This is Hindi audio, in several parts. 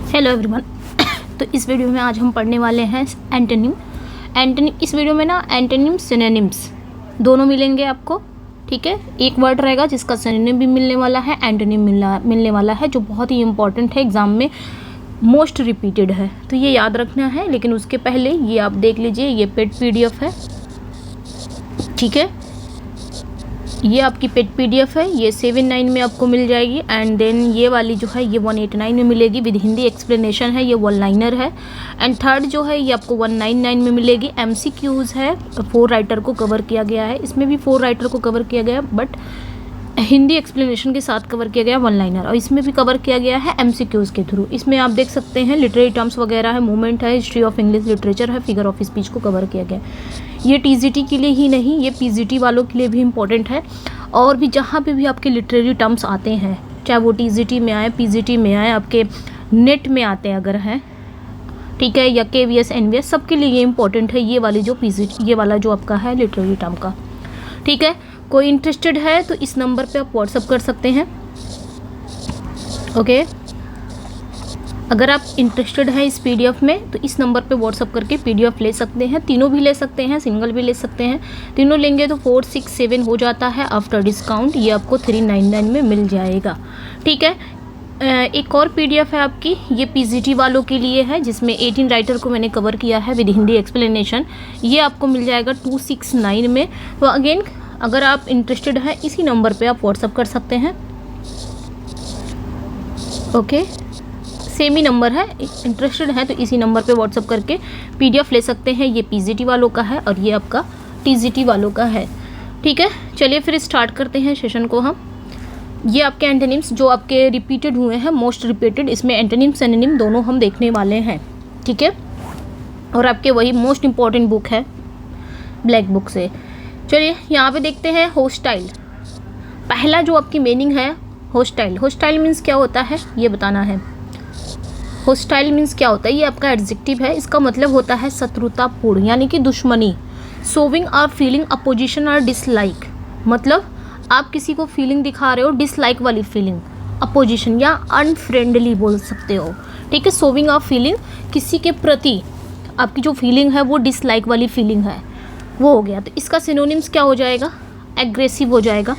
Hello everyone. तो इस वीडियो में आज हम पढ़ने वाले हैं एंटोनिम। इस वीडियो में ना एंटोनिम सिनोनिम्स दोनों मिलेंगे आपको। ठीक है, एक वर्ड रहेगा जिसका सिनोनिम भी मिलने वाला है, एंटोनिम मिलने वाला है, जो बहुत ही इंपॉर्टेंट है, एग्जाम में मोस्ट रिपीटेड है, तो ये याद रखना है। लेकिन उसके पहले ये आप देख लीजिए, ये पेड PDF है। ठीक है, ये आपकी पेड PDF है, ये 79 में आपको मिल जाएगी। एंड देन ये वाली जो है ये 189 में मिलेगी, विद हिंदी एक्सप्लेनेशन है, ये वन लाइनर है। एंड थर्ड जो है ये आपको 199 में मिलेगी। MCQs है, 4 राइटर को कवर किया गया है, इसमें भी 4 राइटर को कवर किया गया, बट हिंदी एक्सप्लेनेशन के साथ कवर किया गया वन लाइनर, और इसमें भी कवर किया गया है MCQs के थ्रू। इसमें आप देख सकते हैं लिटरेरी टर्म्स वगैरह है, मूवमेंट है, हिस्ट्री ऑफ इंग्लिश लिटरेचर है, फिगर ऑफ स्पीच को कवर किया गया। ये TGT के लिए ही नहीं, ये PGT वालों के लिए भी इम्पोर्टेंट है। और भी जहाँ पे भी आपके लिटरेरी टर्म्स आते हैं, चाहे वो TGT में आए, PGT में आए, आपके नेट में आते हैं अगर हैं, ठीक है, या KVS NVS, सबके लिए ये इम्पोर्टेंट है, ये वाली जो PGT, ये वाला जो आपका है लिटरेरी टर्म का। ठीक है, कोई इंटरेस्टेड है तो इस नंबर पे आप व्हाट्सअप कर सकते हैं। ओके, अगर आप इंटरेस्टेड हैं इस PDF में तो इस नंबर पे व्हाट्सअप करके PDF ले सकते हैं। तीनों भी ले सकते हैं, सिंगल भी ले सकते हैं। तीनों लेंगे तो 467 हो जाता है आफ्टर डिस्काउंट, ये आपको 399 में मिल जाएगा। ठीक है, एक और PDF है आपकी, ये PGT वालों के लिए है, जिसमें 18 राइटर को मैंने कवर किया है विद हिंदी एक्सप्लेनेशन। ये आपको मिल जाएगा 269 में। तो अगेन अगर आप इंटरेस्टेड हैं इसी नंबर पे आप व्हाट्सअप कर सकते हैं। ओके, सेम ही नंबर है, इंटरेस्टेड है तो इसी नंबर पे व्हाट्सअप करके PDF ले सकते हैं। ये PGT वालों का है और ये आपका TGT वालों का है। ठीक है, चलिए फिर स्टार्ट करते हैं सेशन को हम। ये आपके एंटोनिम्स जो आपके रिपीटेड हुए हैं, मोस्ट रिपीटेड, इसमें एंटोनिम सिनोनिम दोनों हम देखने वाले हैं। ठीक है, और आपके वही मोस्ट इम्पॉर्टेंट बुक है ब्लैक बुक से। चलिए यहाँ पे देखते हैं होस्टाइल। पहला जो आपकी मीनिंग है होस्टाइल। होस्टाइल मीन्स क्या होता है ये बताना है। होस्टाइल मीन्स क्या होता है, ये आपका एडजेक्टिव है, इसका मतलब होता है शत्रुतापूर्ण, यानी कि दुश्मनी। शोविंग और फीलिंग अपोजिशन और डिसलाइक, मतलब आप किसी को फीलिंग दिखा रहे हो, डिसलाइक वाली फीलिंग, अपोजिशन या अनफ्रेंडली बोल सकते हो। ठीक है, शोविंग ऑफ फीलिंग, किसी के प्रति आपकी जो फीलिंग है वो डिसलाइक वाली फीलिंग है, वो हो गया। तो इसका सिनोनिम्स क्या हो जाएगा, एग्रेसिव हो जाएगा।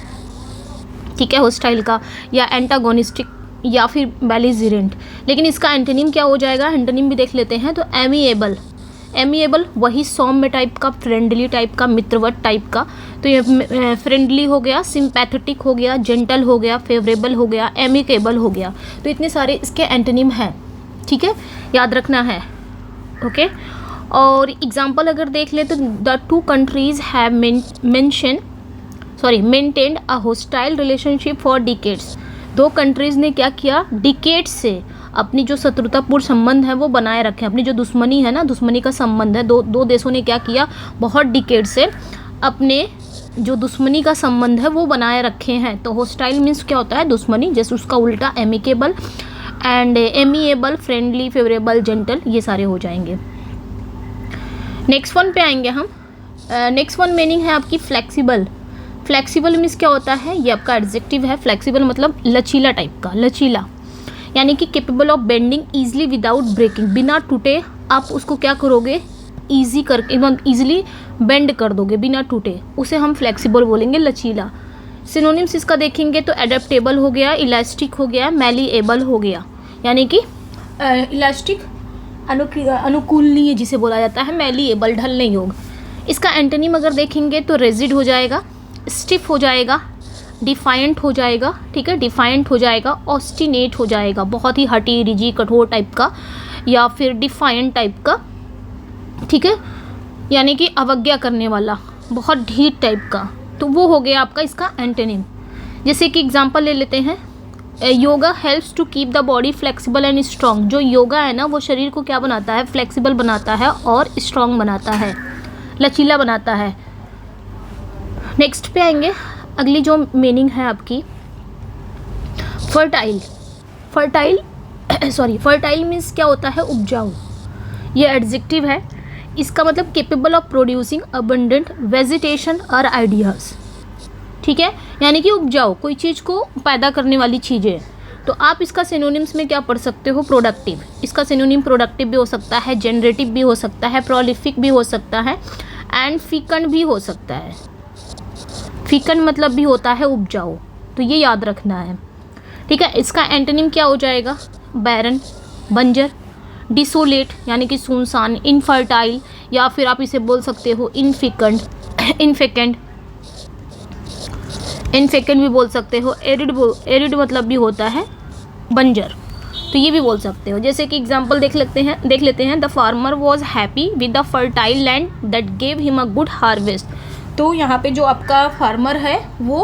ठीक है, होस्टाइल का, या एंटागोनिस्टिक, या फिर बेलिजेरेंट। लेकिन इसका एंटोनिम क्या हो जाएगा, एंटोनिम भी देख लेते हैं। तो एमिएबल, एमिएबल वही सौम्य टाइप का, फ्रेंडली टाइप का, मित्रवत टाइप का। तो ये फ्रेंडली हो गया, सिंपैथेटिक हो गया, जेंटल हो गया, फेवरेबल हो गया, एमिकेबल हो गया। तो इतने सारे इसके एंटोनिम हैं। ठीक है, याद रखना है। ओके, और एग्जाम्पल अगर देख ले तो the 2 countries have maintained a hostile relationship for decades. 2 countries ने क्या किया, डिकेड्स से अपनी जो शत्रुतापूर्ण संबंध है वो बनाए रखे। अपनी जो दुश्मनी है ना, दुश्मनी का संबंध है, दो देशों ने क्या किया, बहुत डिकेड से अपने जो दुश्मनी का संबंध है वो बनाए रखे हैं। तो होस्टाइल मीन्स क्या होता है, दुश्मनी, जैसे उसका उल्टा amicable and amiable, friendly, favourable, gentle, ये सारे हो जाएंगे। नेक्स्ट वन पे आएंगे हम। नेक्स्ट वन मीनिंग है आपकी फ्लेक्सिबल। फ्लेक्सिबल मीन्स क्या होता है, ये आपका एडजेक्टिव है। फ्लेक्सिबल मतलब लचीला टाइप का, लचीला, यानी कि capable of bending easily without breaking, बिना टूटे आप उसको क्या करोगे, ईजी करके, ईजिली बेंड कर दोगे बिना टूटे, उसे हम फ्लेक्सिबल बोलेंगे, लचीला। सिनोनिम्स इसका देखेंगे तो एडेप्टेबल हो गया, इलास्टिक हो गया, मैलिएबल हो गया, यानी कि इलास्टिक अनुकूलनीय जिसे बोला जाता है, मैलिएबल ढलने योग्य। इसका एंटोनिम अगर देखेंगे तो रिजिड हो जाएगा, स्टिफ हो जाएगा, डिफाइंट हो जाएगा। ठीक है, डिफाइंट हो जाएगा, ऑस्टिनेट हो जाएगा, बहुत ही हटी, रिजी, कठोर टाइप का, या फिर डिफाइंट टाइप का। ठीक है, यानी कि अवज्ञा करने वाला, बहुत ढीठ टाइप का। तो वो हो गया आपका इसका एंटोनिम। जैसे कि एग्जांपल ले लेते हैं, yoga helps to keep the body flexible and strong. जो योगा है ना वो शरीर को क्या बनाता है, फ्लेक्सिबल बनाता है और स्ट्रॉन्ग बनाता है, लचीला बनाता है। नेक्स्ट पे आएंगे, अगली जो मीनिंग है आपकी फर्टाइल। फर्टाइल मीन्स क्या होता है, उपजाऊ। ये एडजेक्टिव है, इसका मतलब capable of producing abundant vegetation और आइडियाज़। ठीक है, यानी कि उपजाऊ, कोई चीज़ को पैदा करने वाली चीज़ें, तो आप इसका सिनोनिम्स में क्या पढ़ सकते हो, प्रोडक्टिव। इसका सिनोनिम प्रोडक्टिव भी हो सकता है, जनरेटिव भी हो सकता है, प्रोलिफिक भी हो सकता है, एंड फीकंड भी हो सकता है। फीकंड मतलब भी होता है उपजाऊ, तो ये याद रखना है, ठीक है। इसका एंटोनिम क्या हो जाएगा, बैरन, बंजर, डिसोलेट यानी कि सुनसान, इनफर्टाइल, या फिर आप इसे बोल सकते हो इनफिकंड, इनफेकेंड, इनफेकेंड भी बोल सकते हो। एरिड मतलब भी होता है बंजर, तो ये भी बोल सकते हो। जैसे कि एग्जांपल देख लेते हैं the farmer was happy with the fertile land that gave him a good harvest. तो यहाँ पे जो आपका फार्मर है वो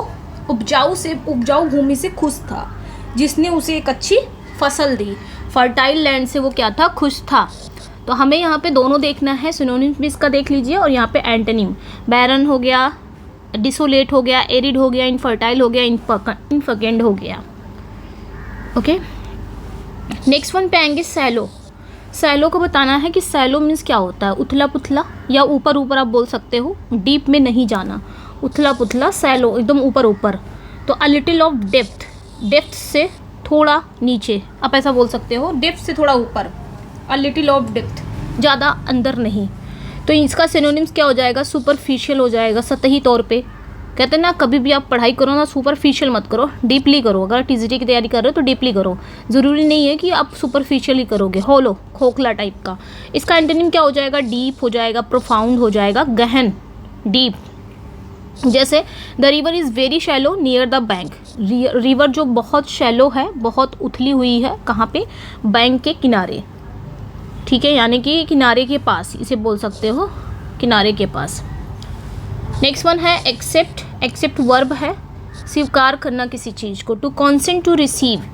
उपजाऊ भूमि से खुश था, जिसने उसे एक अच्छी फसल दी। फर्टाइल लैंड से वो क्या था, खुश था। तो हमें यहाँ पे दोनों देखना है, सिनोनिम्स भी इसका देख लीजिए, और यहाँ पे एंटोनिम बैरन हो गया, डिसोलेट हो गया, एरिड हो गया, इनफर्टाइल हो गया, इनफेकेंड हो गया। ओके, नेक्स्ट वन पे आएंगे सैलो। सैलो को बताना है कि सैलो मीन्स क्या होता है, उथला पुथला, या ऊपर ऊपर आप बोल सकते हो, डीप में नहीं जाना, उथला पुथला, सैलो एकदम ऊपर ऊपर। तो a little of depth, depth से थोड़ा नीचे, आप ऐसा बोल सकते हो, डेप्थ से थोड़ा ऊपर, अ लिटिल ऑफ डेप्थ, ज़्यादा अंदर नहीं। तो इसका सिनोनिम्स क्या हो जाएगा, सुपरफिशियल हो जाएगा, सतही तौर पे। कहते हैं ना, कभी भी आप पढ़ाई करो ना, सुपरफिशियल मत करो, डीपली करो। अगर टीजीटी की तैयारी कर रहे हो तो डीपली करो, ज़रूरी नहीं है कि आप सुपरफिशियल ही करोगे, होलो, खोखला टाइप का। इसका एंटोनिम क्या हो जाएगा, डीप हो जाएगा, प्रोफाउंड हो जाएगा, गहन, डीप। जैसे the river is very shallow near the bank, river जो बहुत शैलो है, बहुत उथली हुई है, कहाँ पे, बैंक के किनारे, ठीक है, यानी कि किनारे के पास, इसे बोल सकते हो, किनारे के पास। नेक्स्ट वन है एक्सेप्ट। एक्सेप्ट वर्ब है, स्वीकार करना किसी चीज़ को। टू कॉन्सेंट टू रिसीव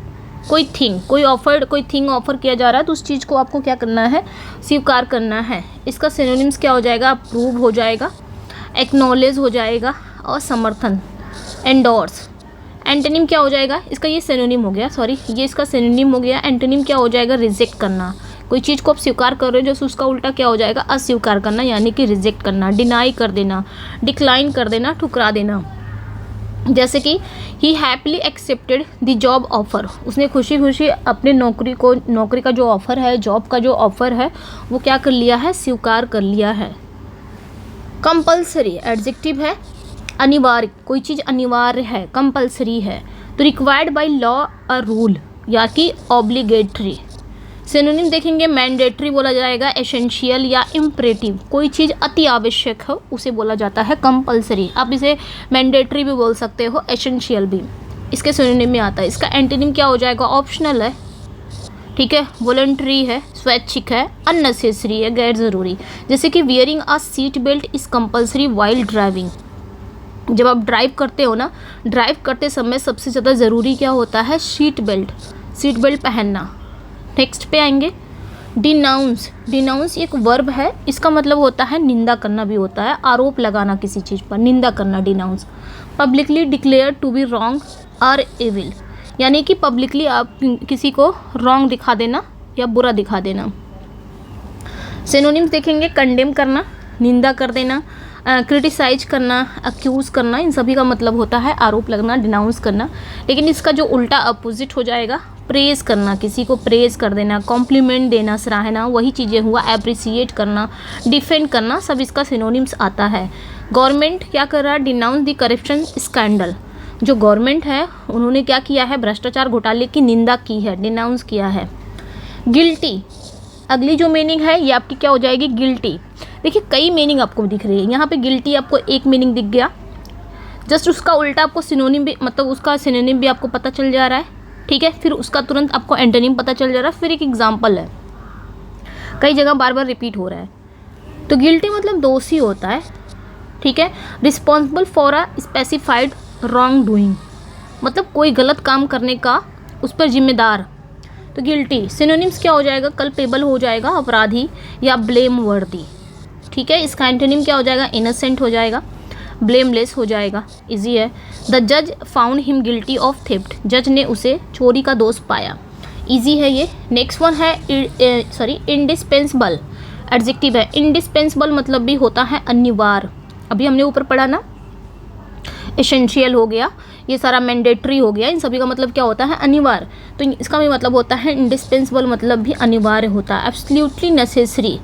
कोई थिंग, कोई थिंग ऑफर किया जा रहा है, तो उस चीज़ को आपको क्या करना है, स्वीकार करना है। इसका सिनोनिम्स क्या हो जाएगा, अप्रूव हो जाएगा, एक्नॉलेज हो जाएगा, और समर्थन, एंडोर्स। एंटोनिम क्या हो जाएगा, इसका ये सिनोनिम हो गया, सॉरी ये इसका सिनोनिम हो गया। एंटोनिम क्या हो जाएगा, रिजेक्ट करना। कोई चीज़ को आप स्वीकार कर रहे हो, जैसे उसका उल्टा क्या हो जाएगा, अस्वीकार करना, यानी कि रिजेक्ट करना, डिनाई कर देना, डिक्लाइन कर देना, ठुकरा देना। जैसे कि he happily accepted the job offer, उसने खुशी खुशी अपने नौकरी का जो ऑफ़र है, जॉब का जो ऑफ़र है, वो क्या कर लिया है, स्वीकार कर लिया है। कंपल्सरी एडजेक्टिव है, अनिवार्य, कोई चीज़ अनिवार्य है, कंपल्सरी है। तो required by law a rule, या कि ऑब्लिगेटरी। सिनोनिम देखेंगे, मैंडेटरी बोला जाएगा, एसेंशियल या इम्परेटिव, कोई चीज़ अति आवश्यक हो उसे बोला जाता है कंपल्सरी। आप इसे मैंडेटरी भी बोल सकते हो, एसेंशियल भी इसके सिनोनिम में आता है। इसका एंटोनिम क्या हो जाएगा, ऑप्शनल है, ठीक है, वॉलंटरी है, स्वैच्छिक है, अननेसेसरी है, गैर ज़रूरी। जैसे कि wearing a seat belt is compulsory while driving. जब आप ड्राइव करते हो ना, ड्राइव करते समय सबसे ज़्यादा ज़रूरी क्या होता है, सीट बेल्ट पहनना। नेक्स्ट पे आएंगे डिनाउंस। डिनाउंस एक वर्ब है, इसका मतलब होता है निंदा करना भी होता है, आरोप लगाना किसी चीज़ पर, निंदा करना, denounce. Publicly declare to be wrong और एविल, यानी कि पब्लिकली आप किसी को रॉन्ग दिखा देना या बुरा दिखा देना। सिनोनिम्स देखेंगे, कंडेम करना, निंदा कर देना, क्रिटिसाइज करना, अक्यूज़ करना, इन सभी का मतलब होता है आरोप लगना, डिनाउंस करना। लेकिन इसका जो उल्टा अपोजिट हो जाएगा, प्रेज़ करना, किसी को प्रेज़ कर देना, कॉम्प्लीमेंट देना, सराहना, वही चीज़ें हुआ, एप्रिसिएट करना, डिफेंड करना, सब इसका सिनोनिम्स आता है। गवर्नमेंट क्या कर रहा है, डिनाउंस द करप्शन स्कैंडल। जो गवर्नमेंट है उन्होंने क्या किया है, भ्रष्टाचार घोटाले की निंदा की है, डिनाउंस किया है। गिल्टी, अगली जो मीनिंग है ये आपकी क्या हो जाएगी, गिल्टी। देखिए कई मीनिंग आपको दिख रही है, यहाँ पे गिल्टी आपको एक मीनिंग दिख गया, जस्ट उसका उल्टा आपको सिनोनिम भी, मतलब उसका सिनोनिम भी आपको पता चल जा रहा है, ठीक है। फिर उसका तुरंत आपको एंटोनिम पता चल जा रहा है। फिर एक एग्जांपल है, कई जगह बार बार रिपीट हो रहा है। तो गिल्टी मतलब दोषी होता है, ठीक है। Responsible for a specified wrong doing, मतलब कोई गलत काम करने का उस पर जिम्मेदार। तो गिल्टी सिनोनिम्स क्या हो जाएगा, कल्पेबल हो जाएगा, अपराधी या ब्लेम वर्दी, ठीक है। इसका एंटोनिम क्या हो जाएगा, इनोसेंट हो जाएगा, ब्लेमलेस हो जाएगा, इजी है। द जज found him guilty of theft, जज ने उसे चोरी का दोष पाया, इजी है ये। नेक्स्ट वन है इंडिस्पेंसिबल, एडजेक्टिव है। इंडिस्पेंसिबल मतलब भी होता है अनिवार्य, अभी हमने ऊपर पढ़ा ना, एसेंशियल हो गया, ये सारा मैंडेटरी हो गया। इन सभी का मतलब क्या होता है? अनिवार्य। तो इसका भी मतलब होता है इंडिस्पेंसिबल, मतलब भी अनिवार्य होता है। एब्सोल्युटली नेसेसरी,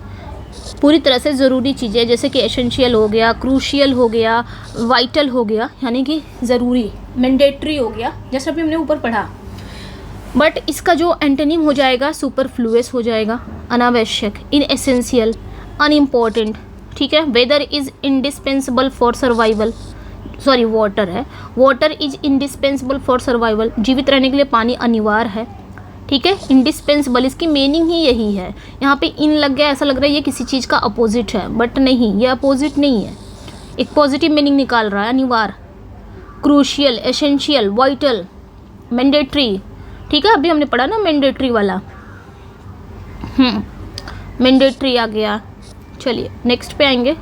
पूरी तरह से ज़रूरी चीज़ें, जैसे कि एसेंशियल हो गया, क्रूशियल हो गया, वाइटल हो गया, यानी कि ज़रूरी, मैंडेटरी हो गया, जैसे अभी हमने ऊपर पढ़ा। बट इसका जो एंटोनिम हो जाएगा सुपरफ्लुअस हो जाएगा, अनावश्यक, इनएसेंशियल, अनइम्पॉर्टेंट, ठीक है। Weather is indispensable for survival, sorry water है, water is indispensable for survival, जीवित रहने के लिए पानी अनिवार्य है, ठीक है। इंडिस्पेंसिबल, इसकी मीनिंग ही यही है। यहाँ पे इन लग गया, ऐसा लग रहा है ये किसी चीज़ का अपोजिट है, बट नहीं, ये अपोजिट नहीं है, एक पॉजिटिव मीनिंग निकाल रहा है। अनिवार्य, क्रूशियल, एसेंशियल, वाइटल, मैंडेटरी, ठीक है। अभी हमने पढ़ा ना मैंडेटरी वाला, मैंडेटरी आ गया। चलिए नेक्स्ट पे आएंगे।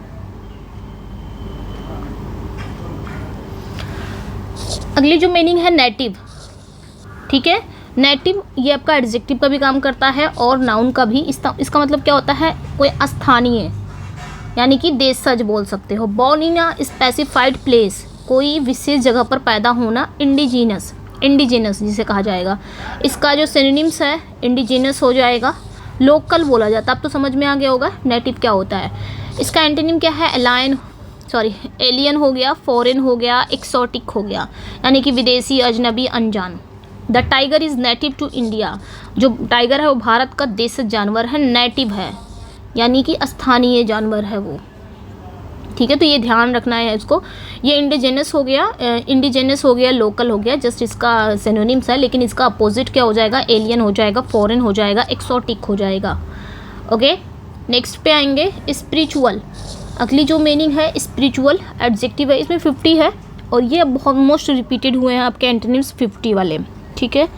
अगली जो मीनिंग है नेटिव, ठीक है। नेटिव ये आपका एडजेक्टिव का भी काम करता है और नाउन का भी। इसका मतलब क्या होता है? कोई स्थानीय, यानी कि देशज बोल सकते हो। Born in a specified place, कोई विशेष जगह पर पैदा होना। इंडिजीनस, इंडिजीनस जिसे कहा जाएगा। इसका जो सिनोनिम्स है इंडिजीनस हो जाएगा। लोकल बोला जाता है, अब तो समझ में आ गया होगा नेटिव क्या होता है। इसका एंटोनिम क्या है? एलियन हो गया, फॉरेन हो गया, एक्सोटिक हो गया, यानी कि विदेशी, अजनबी, अनजान। The tiger is native to India, जो टाइगर है वो भारत का देशज जानवर है, नेटिव है, यानी कि स्थानीय जानवर है वो, ठीक है। तो ये ध्यान रखना है इसको। ये इंडिजेनस हो गया, लोकल हो गया, जस्ट इसका सिनोनिम्स है, लेकिन इसका अपोजिट क्या हो जाएगा? एलियन हो जाएगा, फॉरेन हो जाएगा, एक्सोटिक हो जाएगा। ओके, नेक्स्ट पे आएंगे स्पिरिचुअल। अगली जो मीनिंग है स्पिरिचुअल, एडजेक्टिव है, इसमें 50 है और ये बहुत मोस्ट रिपीटेड हुए हैं आपके एंटोनिम्स 50 वाले, ठीक है।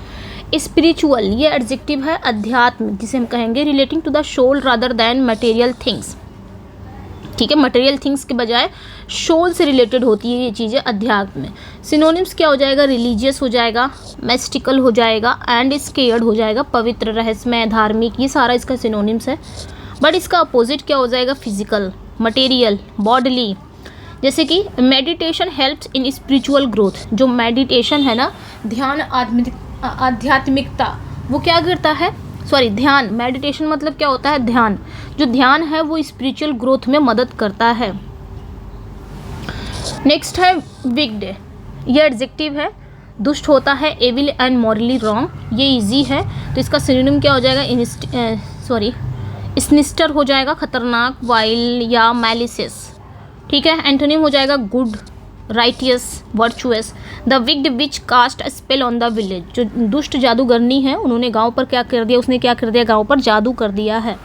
स्पिरिचुअल ये एडजेक्टिव है, अध्यात्म जिसे हम कहेंगे, relating to the soul rather than material things, ठीक है। मटेरियल थिंग्स के बजाय सोल से रिलेटेड होती है ये चीज़ें अध्यात्म में। सिनोनिम्स क्या हो जाएगा? रिलीजियस हो जाएगा, मैस्टिकल हो जाएगा, एंड स्केयर्ड हो जाएगा, पवित्र, रहस्यमय, धार्मिक, ये सारा इसका सिनोनिम्स है। बट इसका अपोजिट क्या हो जाएगा? Physical, material, bodily. जैसे कि meditation helps in spiritual growth, जो मेडिटेशन है ना, ध्यान, आध्यात्मिकता, वो क्या करता है? ध्यान, मेडिटेशन मतलब क्या होता है? ध्यान। जो ध्यान है वो स्पिरिचुअल ग्रोथ में मदद करता है। नेक्स्ट है विक्ड, ये एडजेक्टिव है, दुष्ट होता है, एविल एंड मॉरली रॉन्ग, ये इजी है। तो इसका सिनोनिम क्या हो जाएगा? सिनिस्टर हो जाएगा, खतरनाक, वाइल या मैलिसियस, ठीक है। एंटोनिम हो जाएगा good, righteous, virtuous. The wicked witch cast a spell on the village, जो दुष्ट जादूगरनी है उन्होंने गांव पर क्या कर दिया? उसने क्या कर दिया? गांव पर जादू कर दिया है।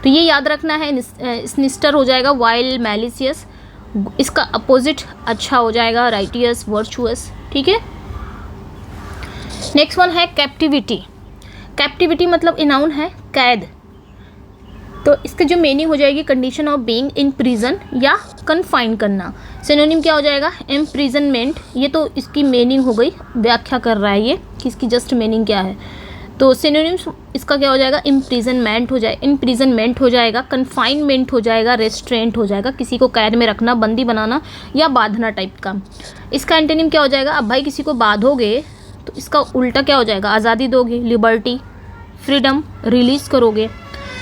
तो ये याद रखना है। सिनिस्टर हो जाएगा, वाइल, मैलिसियस। इसका अपोजिट अच्छा हो जाएगा, राइटियस, वर्चुअस, ठीक है। नेक्स्ट वन है कैप्टिविटी। कैप्टिविटी मतलब नाउन है, कैद। तो इसका जो मीनिंग हो जाएगी condition of being in prison या कन्फाइन करना। सिनोनिम क्या हो जाएगा? इम्प्रिजनमेंट। ये तो इसकी मीनिंग हो गई, व्याख्या कर रहा है ये कि इसकी जस्ट मीनिंग क्या है। तो सिनोनिम्स इसका क्या हो जाएगा? इम्प्रिजनमेंट हो जाएगा, कन्फाइनमेंट हो जाएगा, रेस्ट्रेंट हो जाएगा, किसी को कैद में रखना, बंदी बनाना या बांधना टाइप का। इसका एंटोनिम क्या हो जाएगा? अब भाई किसी को बांधोगे तो इसका उल्टा क्या हो जाएगा? आज़ादी दोगे, लिबर्टी, फ्रीडम, रिलीज करोगे।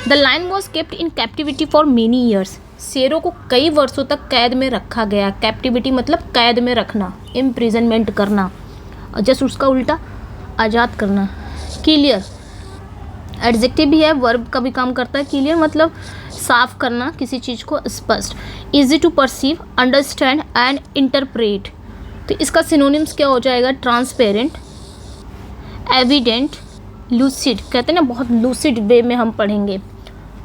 The lion was kept in captivity for many years, शेरों को कई वर्षों तक कैद में रखा गया। कैप्टिविटी मतलब कैद में रखना, इम्प्रिजनमेंट करना, और जस्ट उसका उल्टा आज़ाद करना। क्लियर एडजेक्टिव भी है, वर्ब का भी काम करता है। क्लियर मतलब साफ करना, किसी चीज़ को स्पष्ट। Easy to perceive, understand and interpret. तो इसका सिनोनिम्स क्या हो जाएगा? Transparent, evident, lucid. कहते हैं ना बहुत लूसिड वे में हम पढ़ेंगे,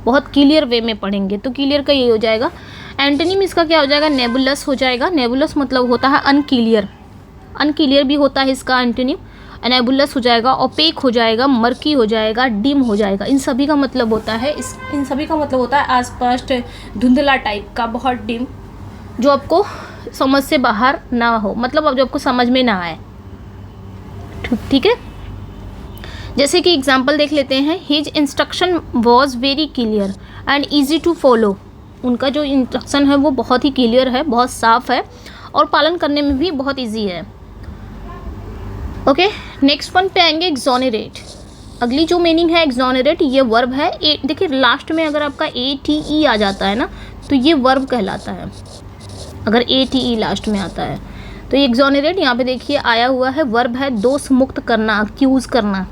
बहुत क्लियर वे में पढ़ेंगे, तो क्लियर का ये हो जाएगा। एंटोनिम इसका क्या हो जाएगा? नेबुलस हो जाएगा। नेबुलस मतलब होता है अनक्लियर, अनक्लियर भी होता है इसका एंटोनिम। नेबुलस हो जाएगा, ओपेक हो जाएगा, मर्की हो जाएगा, डिम हो जाएगा। इन सभी का मतलब होता है अस्पष्ट, धुंधला टाइप का, बहुत डिम, जो आपको समझ से बाहर ना हो, मतलब अब जो आपको समझ में ना आए, ठीक है। जैसे कि एग्जाम्पल देख लेते हैं। His instruction was very clear and easy to follow. उनका जो इंस्ट्रक्शन है वो बहुत ही क्लियर है, बहुत साफ है और पालन करने में भी बहुत ईजी है। ओके, नेक्स्ट वन पे आएंगे एक्सोनरेट। अगली जो मीनिंग है एक्सोनरेट, ये वर्ब है। देखिए लास्ट में अगर आपका ATE आ जाता है ना तो ये वर्ब कहलाता है, अगर ATE लास्ट में आता है तो ये एक्सोनरेट। यहाँ पे देखिए आया हुआ है, वर्ब है, दोष मुक्त करना, अक्यूज़ करना,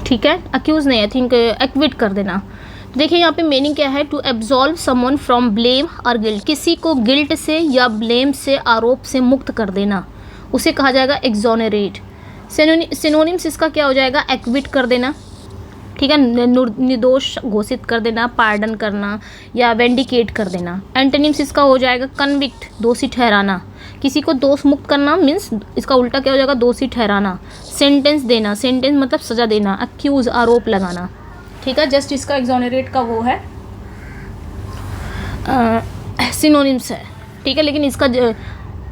ठीक है, अक्यूज़ नहीं, आई थिंक एक्विट कर देना। तो देखिए यहाँ पे मीनिंग क्या है, to absolve someone from blame और गिल्ट, किसी को गिल्ट से या ब्लेम से, आरोप से मुक्त कर देना, उसे कहा जाएगा एक्सोनरेट। सिनोनिम्स इसका क्या हो जाएगा, एक्विट कर देना, ठीक है, निर्दोष घोषित कर देना, पार्डन करना या वेंडिकेट कर देना। एंटोनिम्स इसका हो जाएगा कन्विक्ट, दोषी ठहराना, किसी को दोष मुक्त करना मीन्स इसका उल्टा क्या हो जाएगा, दोषी ठहराना। सेंटेंस देना, सेंटेंस मतलब सजा देना। अक्यूज, आरोप लगाना, ठीक है, जस्ट इसका एक्सोनरेट का वो है सिनोनिम्स है, ठीक है, लेकिन इसका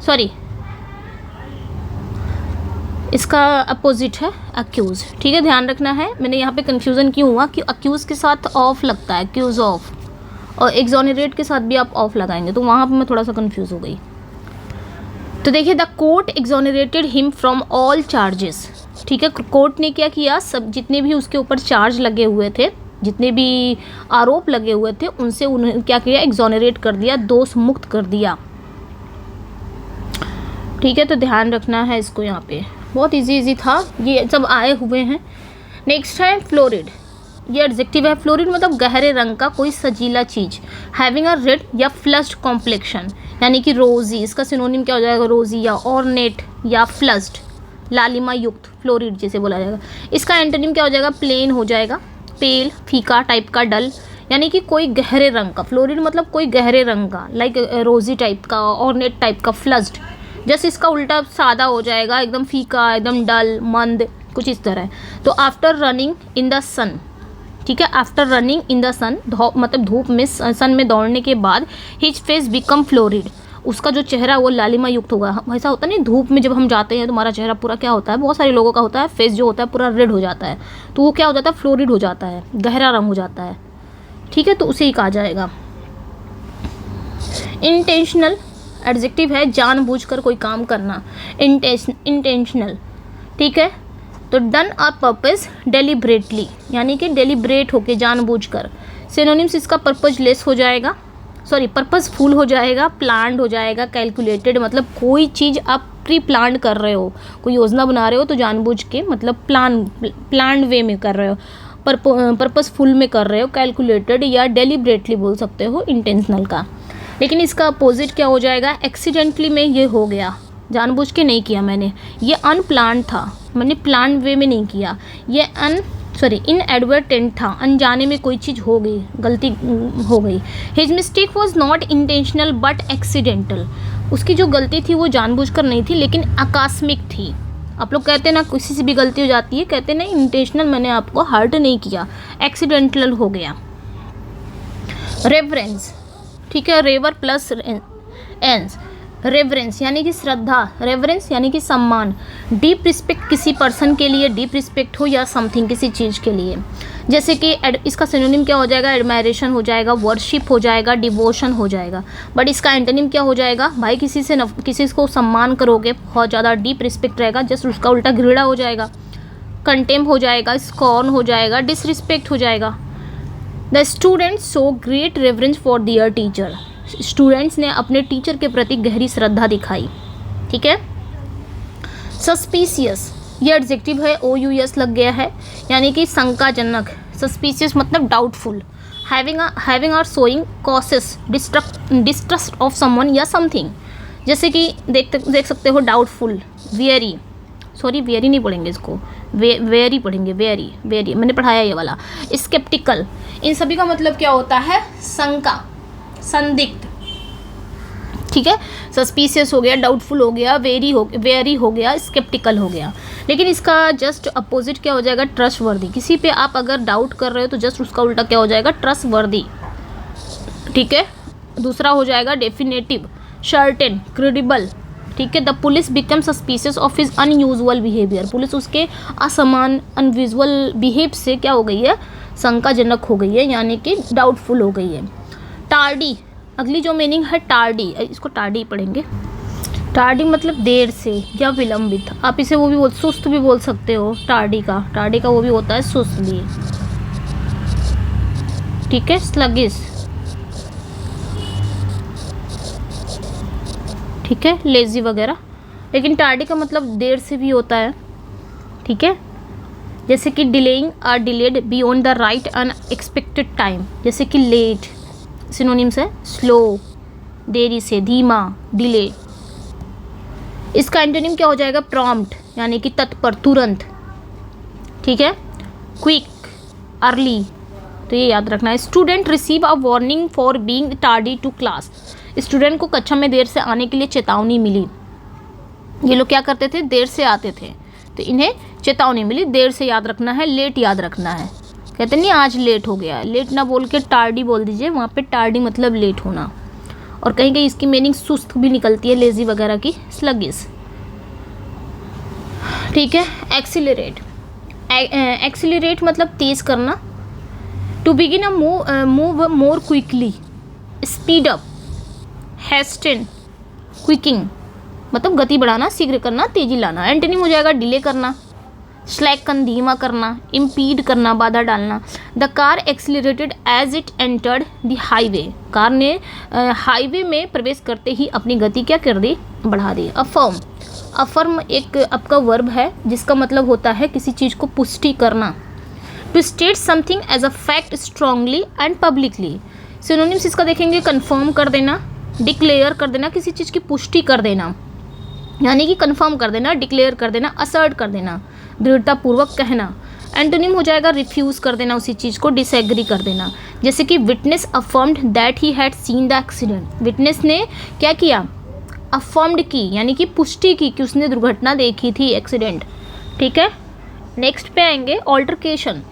सॉरी इसका अपोजिट है अक्यूज़, ठीक है, ध्यान रखना है। मैंने यहाँ पे कन्फ्यूज़न क्यों हुआ कि अक्यूज़ के साथ ऑफ लगता है, अक्यूज़ ऑफ, और एक्सोनरेट के साथ भी आप ऑफ लगाएंगे, तो वहाँ पे मैं थोड़ा सा कन्फ्यूज़ हो गई। तो देखिए the court exonerated him from all charges, ठीक है, कोर्ट ने क्या किया, सब जितने भी उसके ऊपर चार्ज लगे हुए थे, जितने भी आरोप लगे हुए थे, उनसे उन्होंने क्या किया, एक्सोनरेट कर दिया, दोष मुक्त कर दिया, ठीक है। तो ध्यान रखना है इसको, यहाँ पे बहुत इजी था, ये सब आए हुए हैं। नेक्स्ट है फ्लोरिड, ये एडजेक्टिव है। फ्लोरिड मतलब गहरे रंग का कोई सजीला चीज़। हैविंग अ रेड या फ्लश्ड कॉम्प्लेक्शन, यानी कि रोजी, इसका सिनोनिम क्या हो जाएगा, रोजी या ऑर्नेट या फ्लश्ड, लालिमा युक्त, फ्लोरिड जिसे बोला जाएगा। इसका एंटोनिम क्या हो जाएगा, प्लेन हो जाएगा, पेल, फीका टाइप का, डल, यानी कि कोई गहरे रंग का। फ्लोरिड मतलब कोई गहरे रंग का, लाइक रोजी टाइप का, ऑर्नेट टाइप का, फ्लश्ड जैसे इसका उल्टा सादा हो जाएगा, एकदम फीका, एकदम डल, मंद, कुछ इस तरह। तो आफ्टर रनिंग इन द सन, ठीक है, आफ्टर रनिंग इन द सन मतलब धूप में, सन में दौड़ने के बाद, हिज फेस बिकम फ्लोरिड, उसका जो चेहरा वो लालिमा युक्त होगा। ऐसा होता नहीं, धूप में जब हम जाते हैं तो हमारा चेहरा पूरा क्या होता है, बहुत सारे लोगों का होता है, फेस जो होता है पूरा रेड हो जाता है, तो वो क्या हो जाता है, फ्लोरिड हो जाता है, गहरा रंग हो जाता है, ठीक है, तो उसे ही कहा जाएगा। इंटेंशनल एडजेक्टिव है, जानबूझकर कोई काम करना, इंटेंशनल, ठीक है। तो डन अ पर्पस डेलिब्रेटली, यानी कि डेलिब्रेट होके, जानबूझकर। सिनोनिम्स इसका पर्पजलेस हो जाएगा, सॉरी पर्पसफुल हो जाएगा, प्लान्ड हो जाएगा, कैलकुलेटेड मतलब कोई चीज़ आप प्री प्लान कर रहे हो, कोई योजना बना रहे हो तो जानबूझ के मतलब प्लान्ड वे में कर रहे हो, पर्पसफुल में कर रहे हो, कैलकुलेटेड या डेलिब्रेटली बोल सकते हो इंटेंशनल का। लेकिन इसका अपोजिट क्या हो जाएगा, एक्सीडेंटली में ये हो गया, जानबूझ के नहीं किया मैंने, ये अनप्लान्ड था, मैंने प्लान वे में नहीं किया, ये इनएडवर्टेंट था, अनजाने में कोई चीज़ हो गई, गलती हो गई। His mistake was not intentional but accidental, उसकी जो गलती थी वो जानबूझकर नहीं थी लेकिन आकस्मिक थी। आप लोग कहते हैं ना किसी से भी गलती हो जाती है, कहते नहीं इंटेंशनल, मैंने आपको हर्ट नहीं किया, एक्सीडेंटल हो गया। रेवरेंस, ठीक है, रेवर प्लस एंस, रेवरेंस यानी कि श्रद्धा, रेवरेंस यानी कि सम्मान, डीप रिस्पेक्ट किसी पर्सन के लिए, डीप रिस्पेक्ट हो या समथिंग किसी चीज़ के लिए। जैसे कि इसका सिनोनिम क्या हो जाएगा, एडमायरेशन हो जाएगा, वर्शिप हो जाएगा, डिवोशन हो जाएगा। बट इसका एंटोनिम क्या हो जाएगा, भाई किसी को सम्मान करोगे, बहुत ज़्यादा डीप रिस्पेक्ट रहेगा, जस्ट उसका उल्टा घृणा हो जाएगा, कंटेम हो जाएगा, स्कॉर्न हो जाएगा, डिसरिस्पेक्ट हो जाएगा। The students show great reverence for their teacher, students ने अपने टीचर के प्रति गहरी श्रद्धा दिखाई, ठीक है। सस्पिशियस, ये एडजेक्टिव है, OUS लग गया है, यानी कि शंकाजनक, सस्पिशियस मतलब डाउटफुल, हैविंग और showing causes distrust of someone या समथिंग। जैसे कि देख सकते हो डाउटफुल, वेरी, सॉरी वेरी नहीं पढ़ेंगे इसको, वेरी पढ़ेंगे, वेरी मैंने पढ़ाया ये वाला। स्केप्टिकल, इन सभी का मतलब क्या होता है, शंका, संदिग्ध, ठीक है। सस्पिशियस हो गया, डाउटफुल हो गया, वेरी हो गया, स्केप्टिकल हो गया। लेकिन इसका जस्ट अपोजिट क्या हो जाएगा, ट्रस्टवर्दी, किसी पे आप अगर डाउट कर रहे हो तो जस्ट उसका उल्टा क्या हो जाएगा, ट्रस्टवर्दी, ठीक है। दूसरा हो जाएगा डेफिनेटिव, सर्टेन, क्रेडिबल, ठीक है। The police become suspicious of his unusual behaviour, police उसके असमान अनविजुअल बिहेव से क्या हो गई है, शंकाजनक हो गई है, यानी कि डाउटफुल हो गई है। टार्डी, अगली जो मीनिंग है टार्डी, इसको टार्डी पढ़ेंगे, टार्डी मतलब देर से या विलंबित। आप इसे वो भी सुस्त भी बोल सकते हो। टार्डी का वो भी होता है सुस्त भी, ठीक है, स्लगिश, ठीक है, लेजी वगैरह। लेकिन टार्डी का मतलब देर से भी होता है, ठीक है। जैसे कि delaying or delayed beyond the right unexpected time, जैसे कि लेट सिनोनिम्स है स्लो, देरी से, धीमा, डिले। इसका एंटोनिम क्या हो जाएगा? प्रॉम्प्ट, यानी कि तत्पर, तुरंत, ठीक है। क्विक, अर्ली, तो ये याद रखना है। Student receive a warning for being tardy to class, student को कक्षा में देर से आने के लिए चेतावनी मिली। ये लोग क्या करते थे? देर से आते थे, तो इन्हें चेतावनी मिली। देर से याद रखना है, लेट याद रखना है। कहते नहीं आज लेट हो गया, लेट ना बोल के टार्डी बोल दीजिए, वहाँ पे टार्डी मतलब लेट होना। और कहीं कहीं इसकी मीनिंग सुस्त भी निकलती है, लेजी वगैरह की, स्लगिश, ठीक है। एक्सीलरेट, एक्सीलरेट मतलब तेज करना। To begin a move more quickly, speed up, hasten, quicken मतलब गति बढ़ाना, शीघ्र करना, तेजी लाना। एंटोनिम हो जाएगा डिले करना, स्लैकन धीमा करना, इम्पीड करना, बाधा डालना। The car accelerated as it entered the highway, car ने हाईवे में प्रवेश करते ही अपनी गति क्या कर दी? बढ़ा दी। अफर्म, अफर्म एक आपका वर्ब है जिसका मतलब होता है किसी चीज़ को पुष्टि करना। To state something as a fact strongly and publicly, synonyms इसका देखेंगे कंफर्म कर देना, डिक्लेयर कर देना, किसी चीज़ की पुष्टि कर देना, यानी कि कंफर्म कर देना, डिक्लेयर कर देना, असर्ट कर देना, दृढ़तापूर्वक कहना। एंटोनिम हो जाएगा रिफ्यूज कर देना, उसी चीज़ को डिसएग्री कर देना। जैसे कि witness affirmed that he had seen the accident, witness ने क्या किया? अफर्म्ड की, यानी कि पुष्टि की कि उसने दुर्घटना देखी थी, एक्सीडेंट, ठीक है। नेक्स्ट पे आएंगे ऑल्टरकेशन।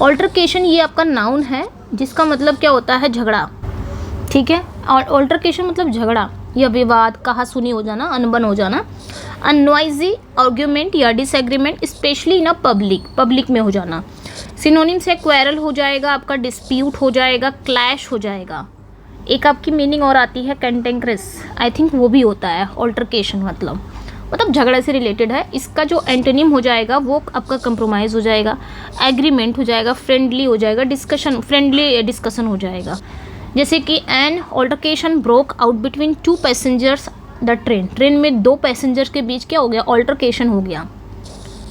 ऑल्टरकेशन ये आपका नाउन है जिसका मतलब क्या होता है? झगड़ा, ठीक है। और ऑल्टरकेशन मतलब झगड़ा या विवाद, कहा सुनी हो जाना, अनबन हो जाना। अननॉइजी आर्ग्यूमेंट या disagreement, specially in a public, public में हो जाना। सिनोनिम से क्वेरल हो जाएगा आपका, डिस्प्यूट हो जाएगा, क्लैश हो जाएगा। एक आपकी मीनिंग और आती है कैंटेंक्रेस, आई थिंक वो भी होता है ऑल्टरकेशन, मतलब झगड़े से रिलेटेड है। इसका जो एंटोनिम हो जाएगा वो आपका कंप्रोमाइज़ हो जाएगा, एग्रीमेंट हो जाएगा, फ्रेंडली हो जाएगा, डिस्कशन, फ्रेंडली डिस्कशन हो जाएगा। जैसे कि an altercation broke out between two passengers the train, train में दो पैसेंजर्स के बीच क्या हो गया? ऑल्टरकेशन हो गया,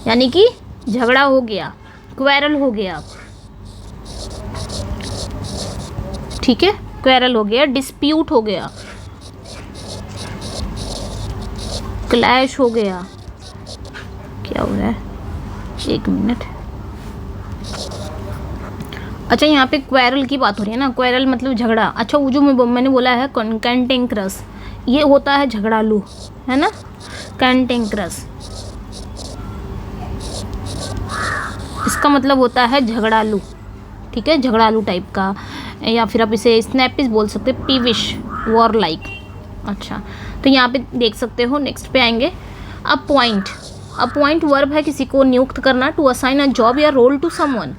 यानी कि झगड़ा हो गया, क्वेरल हो गया, ठीक है, क्वेरल हो गया, डिस्प्यूट हो गया, क्लैश हो गया। क्या हो रहा है? एक मिनट। अच्छा, यहाँ पे क्वेरल की बात हो रही है ना, क्वेरल मतलब झगड़ा। अच्छा, वो जो मैंने बोला है कैंटेंक्रस, ये होता है झगड़ालू, है ना, कैंटेंक्रस, इसका मतलब होता है झगड़ालू, ठीक है, झगड़ालू टाइप का। या फिर आप इसे स्नैपिश बोल सकते, पीविश, वॉर लाइक। अच्छा, तो यहाँ पे देख सकते हो। नेक्स्ट पे आएंगे अपॉइंट। अपॉइंट वर्ब है किसी को नियुक्त करना, टू असाइन अ जॉब या रोल टू समवन,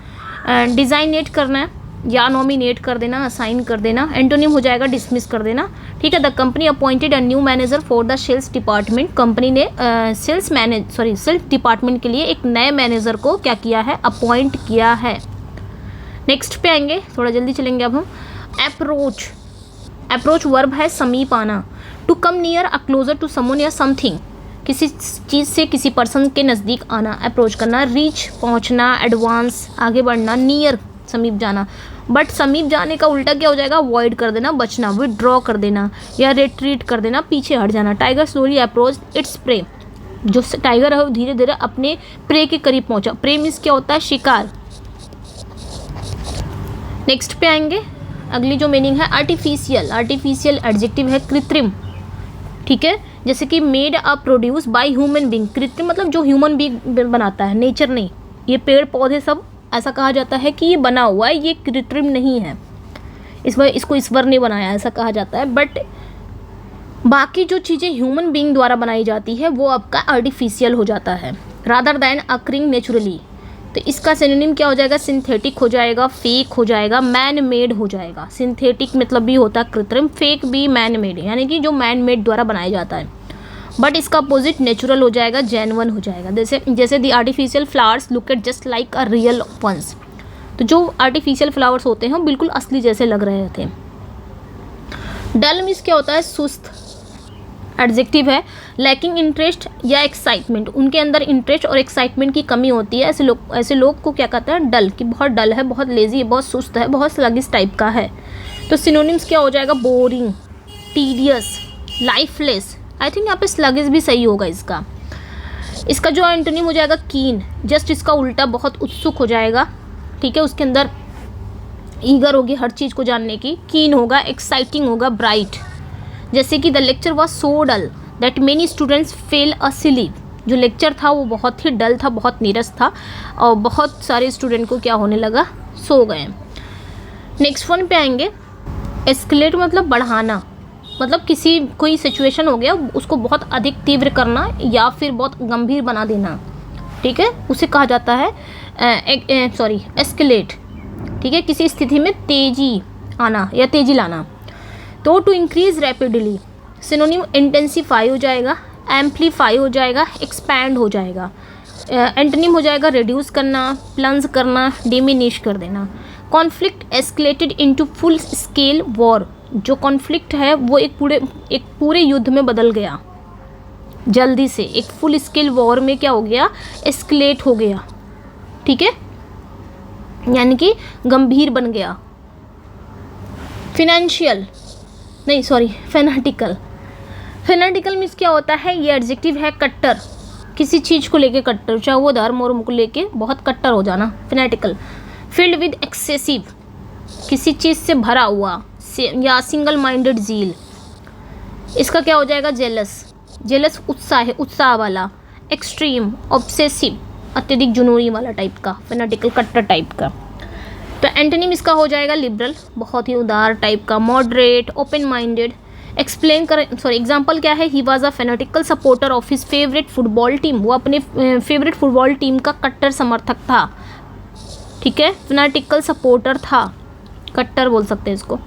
डिजाइनेट करना है या नॉमिनेट कर देना, असाइन कर देना। एंटोनिम हो जाएगा डिसमिस कर देना, ठीक है। The company appointed a new manager for the sales department, company ने सेल्स डिपार्टमेंट के लिए एक नए मैनेजर को क्या किया है? अपॉइंट किया है। नेक्स्ट पे आएंगे, थोड़ा जल्दी चलेंगे अब हम। अप्रोच, अप्रोच वर्ब है समीप आना, to come near a closer to someone या समथिंग, किसी चीज़ से किसी पर्सन के नज़दीक आना, अप्रोच करना। रीच पहुंचना, एडवांस आगे बढ़ना, नियर समीप जाना। बट समीप जाने का उल्टा क्या हो जाएगा? अवॉइड कर देना, बचना, विदड्रॉ कर देना या रिट्रीट कर देना, पीछे हट जाना। Tiger slowly approach its prey, जो टाइगर है वो धीरे धीरे अपने प्रे के करीब पहुंचा। प्रे मीन्स क्या होता है? शिकार। नेक्स्ट पे आएंगे, अगली जो मीनिंग है आर्टिफिशियल। आर्टिफिशियल एडजेक्टिव है कृत्रिम, ठीक है। जैसे कि made a produce by human being, कृत्रिम मतलब जो ह्यूमन बीइंग बनाता है, नेचर नहीं। ये पेड़ पौधे सब ऐसा कहा जाता है कि ये बना हुआ है, ये कृत्रिम नहीं है, इसको ईश्वर ने बनाया, ऐसा कहा जाता है। बट बाकी जो चीज़ें ह्यूमन बीइंग द्वारा बनाई जाती है वो आपका आर्टिफिशियल हो जाता है। रादर दैन अकरिंग नेचुरली, तो इसका सिनोनिम क्या हो जाएगा, सिंथेटिक हो जाएगा, फेक हो जाएगा, मैन मेड हो जाएगा। सिंथेटिक मतलब भी होता है कृत्रिम, फेक भी मैन मेड, यानी कि जो मैन मेड द्वारा बनाया जाता है। बट इसका अपोजिट नेचुरल हो जाएगा, जेन्युइन हो जाएगा। जैसे the artificial flowers look at just like a real ones. तो जो आर्टिफिशियल फ्लावर्स होते हैं वो बिल्कुल असली जैसे लग रहे थे। डल मीन्स क्या होता है, सुस्त, एडजेक्टिव है। लैकिंग इंटरेस्ट या एक्साइटमेंट, उनके अंदर इंटरेस्ट और एक्साइटमेंट की कमी होती है। ऐसे लोग को क्या कहते हैं, डल, कि बहुत डल है, बहुत लेजी है, बहुत सुस्त है, बहुत स्लगिश टाइप का है। तो सिनोनिम्स क्या हो जाएगा, boring, tedious, lifeless. I think यहाँ पे स्लगिश भी सही होगा इसका। इसका जो एंटोनिम हो जाएगा कीन, जस्ट इसका उल्टा, बहुत उत्सुक हो जाएगा। ठीक है, उसके अंदर ईगर होगी हर चीज़ को जानने की। कीन होगा, एक्साइटिंग होगा, ब्राइट। जैसे कि the lecture was so dull that many students fell asleep. जो लेक्चर था वो बहुत ही डल था, बहुत नीरस था, और बहुत सारे स्टूडेंट को क्या होने लगा, सो गए। नेक्स्ट वन पे आएंगे। एस्केलेट मतलब बढ़ाना, मतलब कोई सिचुएशन हो गया उसको बहुत अधिक तीव्र करना या फिर बहुत गंभीर बना देना। ठीक है, उसे कहा जाता है एस्केलेट। ठीक है, किसी स्थिति में तेजी आना या तेजी लाना। तो to increase rapidly, synonym intensify हो जाएगा, एम्पलीफाई हो जाएगा, एक्सपैंड हो जाएगा। एंटोनिम हो जाएगा रिड्यूस करना, प्लंज करना, डिमिनिश कर देना। Conflict escalated into full scale war, जो कॉन्फ्लिक्ट है वो एक पूरे युद्ध में बदल गया जल्दी से, एक फुल स्केल वॉर में क्या हो गया, एस्केलेट हो गया। ठीक है, यानी कि गंभीर बन गया। फेनाटिकल। फेनाटिकल मीन्स क्या होता है, ये एडजेक्टिव है, कट्टर, किसी चीज़ को लेके कट्टर, चाहे वो धर्म और को लेके बहुत कट्टर हो जाना, फेनाटिकल। फिल्ड विद एक्सेसिव, किसी चीज़ से भरा हुआ, या सिंगल माइंडेड जील। इसका क्या हो जाएगा, जेलस उत्साह है, उत्साह वाला। एक्सट्रीम, ऑब्सेसिव, अत्यधिक जुनूनी वाला टाइप का, फेनाटिकल कट्टर टाइप का। तो एंटोनिम इसका हो जाएगा लिबरल, बहुत ही उदार टाइप का, मॉडरेट, ओपन माइंडेड। एग्जाम्पल क्या है, he was a fanatical supporter of his favourite football team, वो अपने फेवरेट फुटबॉल टीम का कट्टर समर्थक था। ठीक है, फेनाटिकल सपोर्टर था, कट्टर बोल सकते हैं इसको।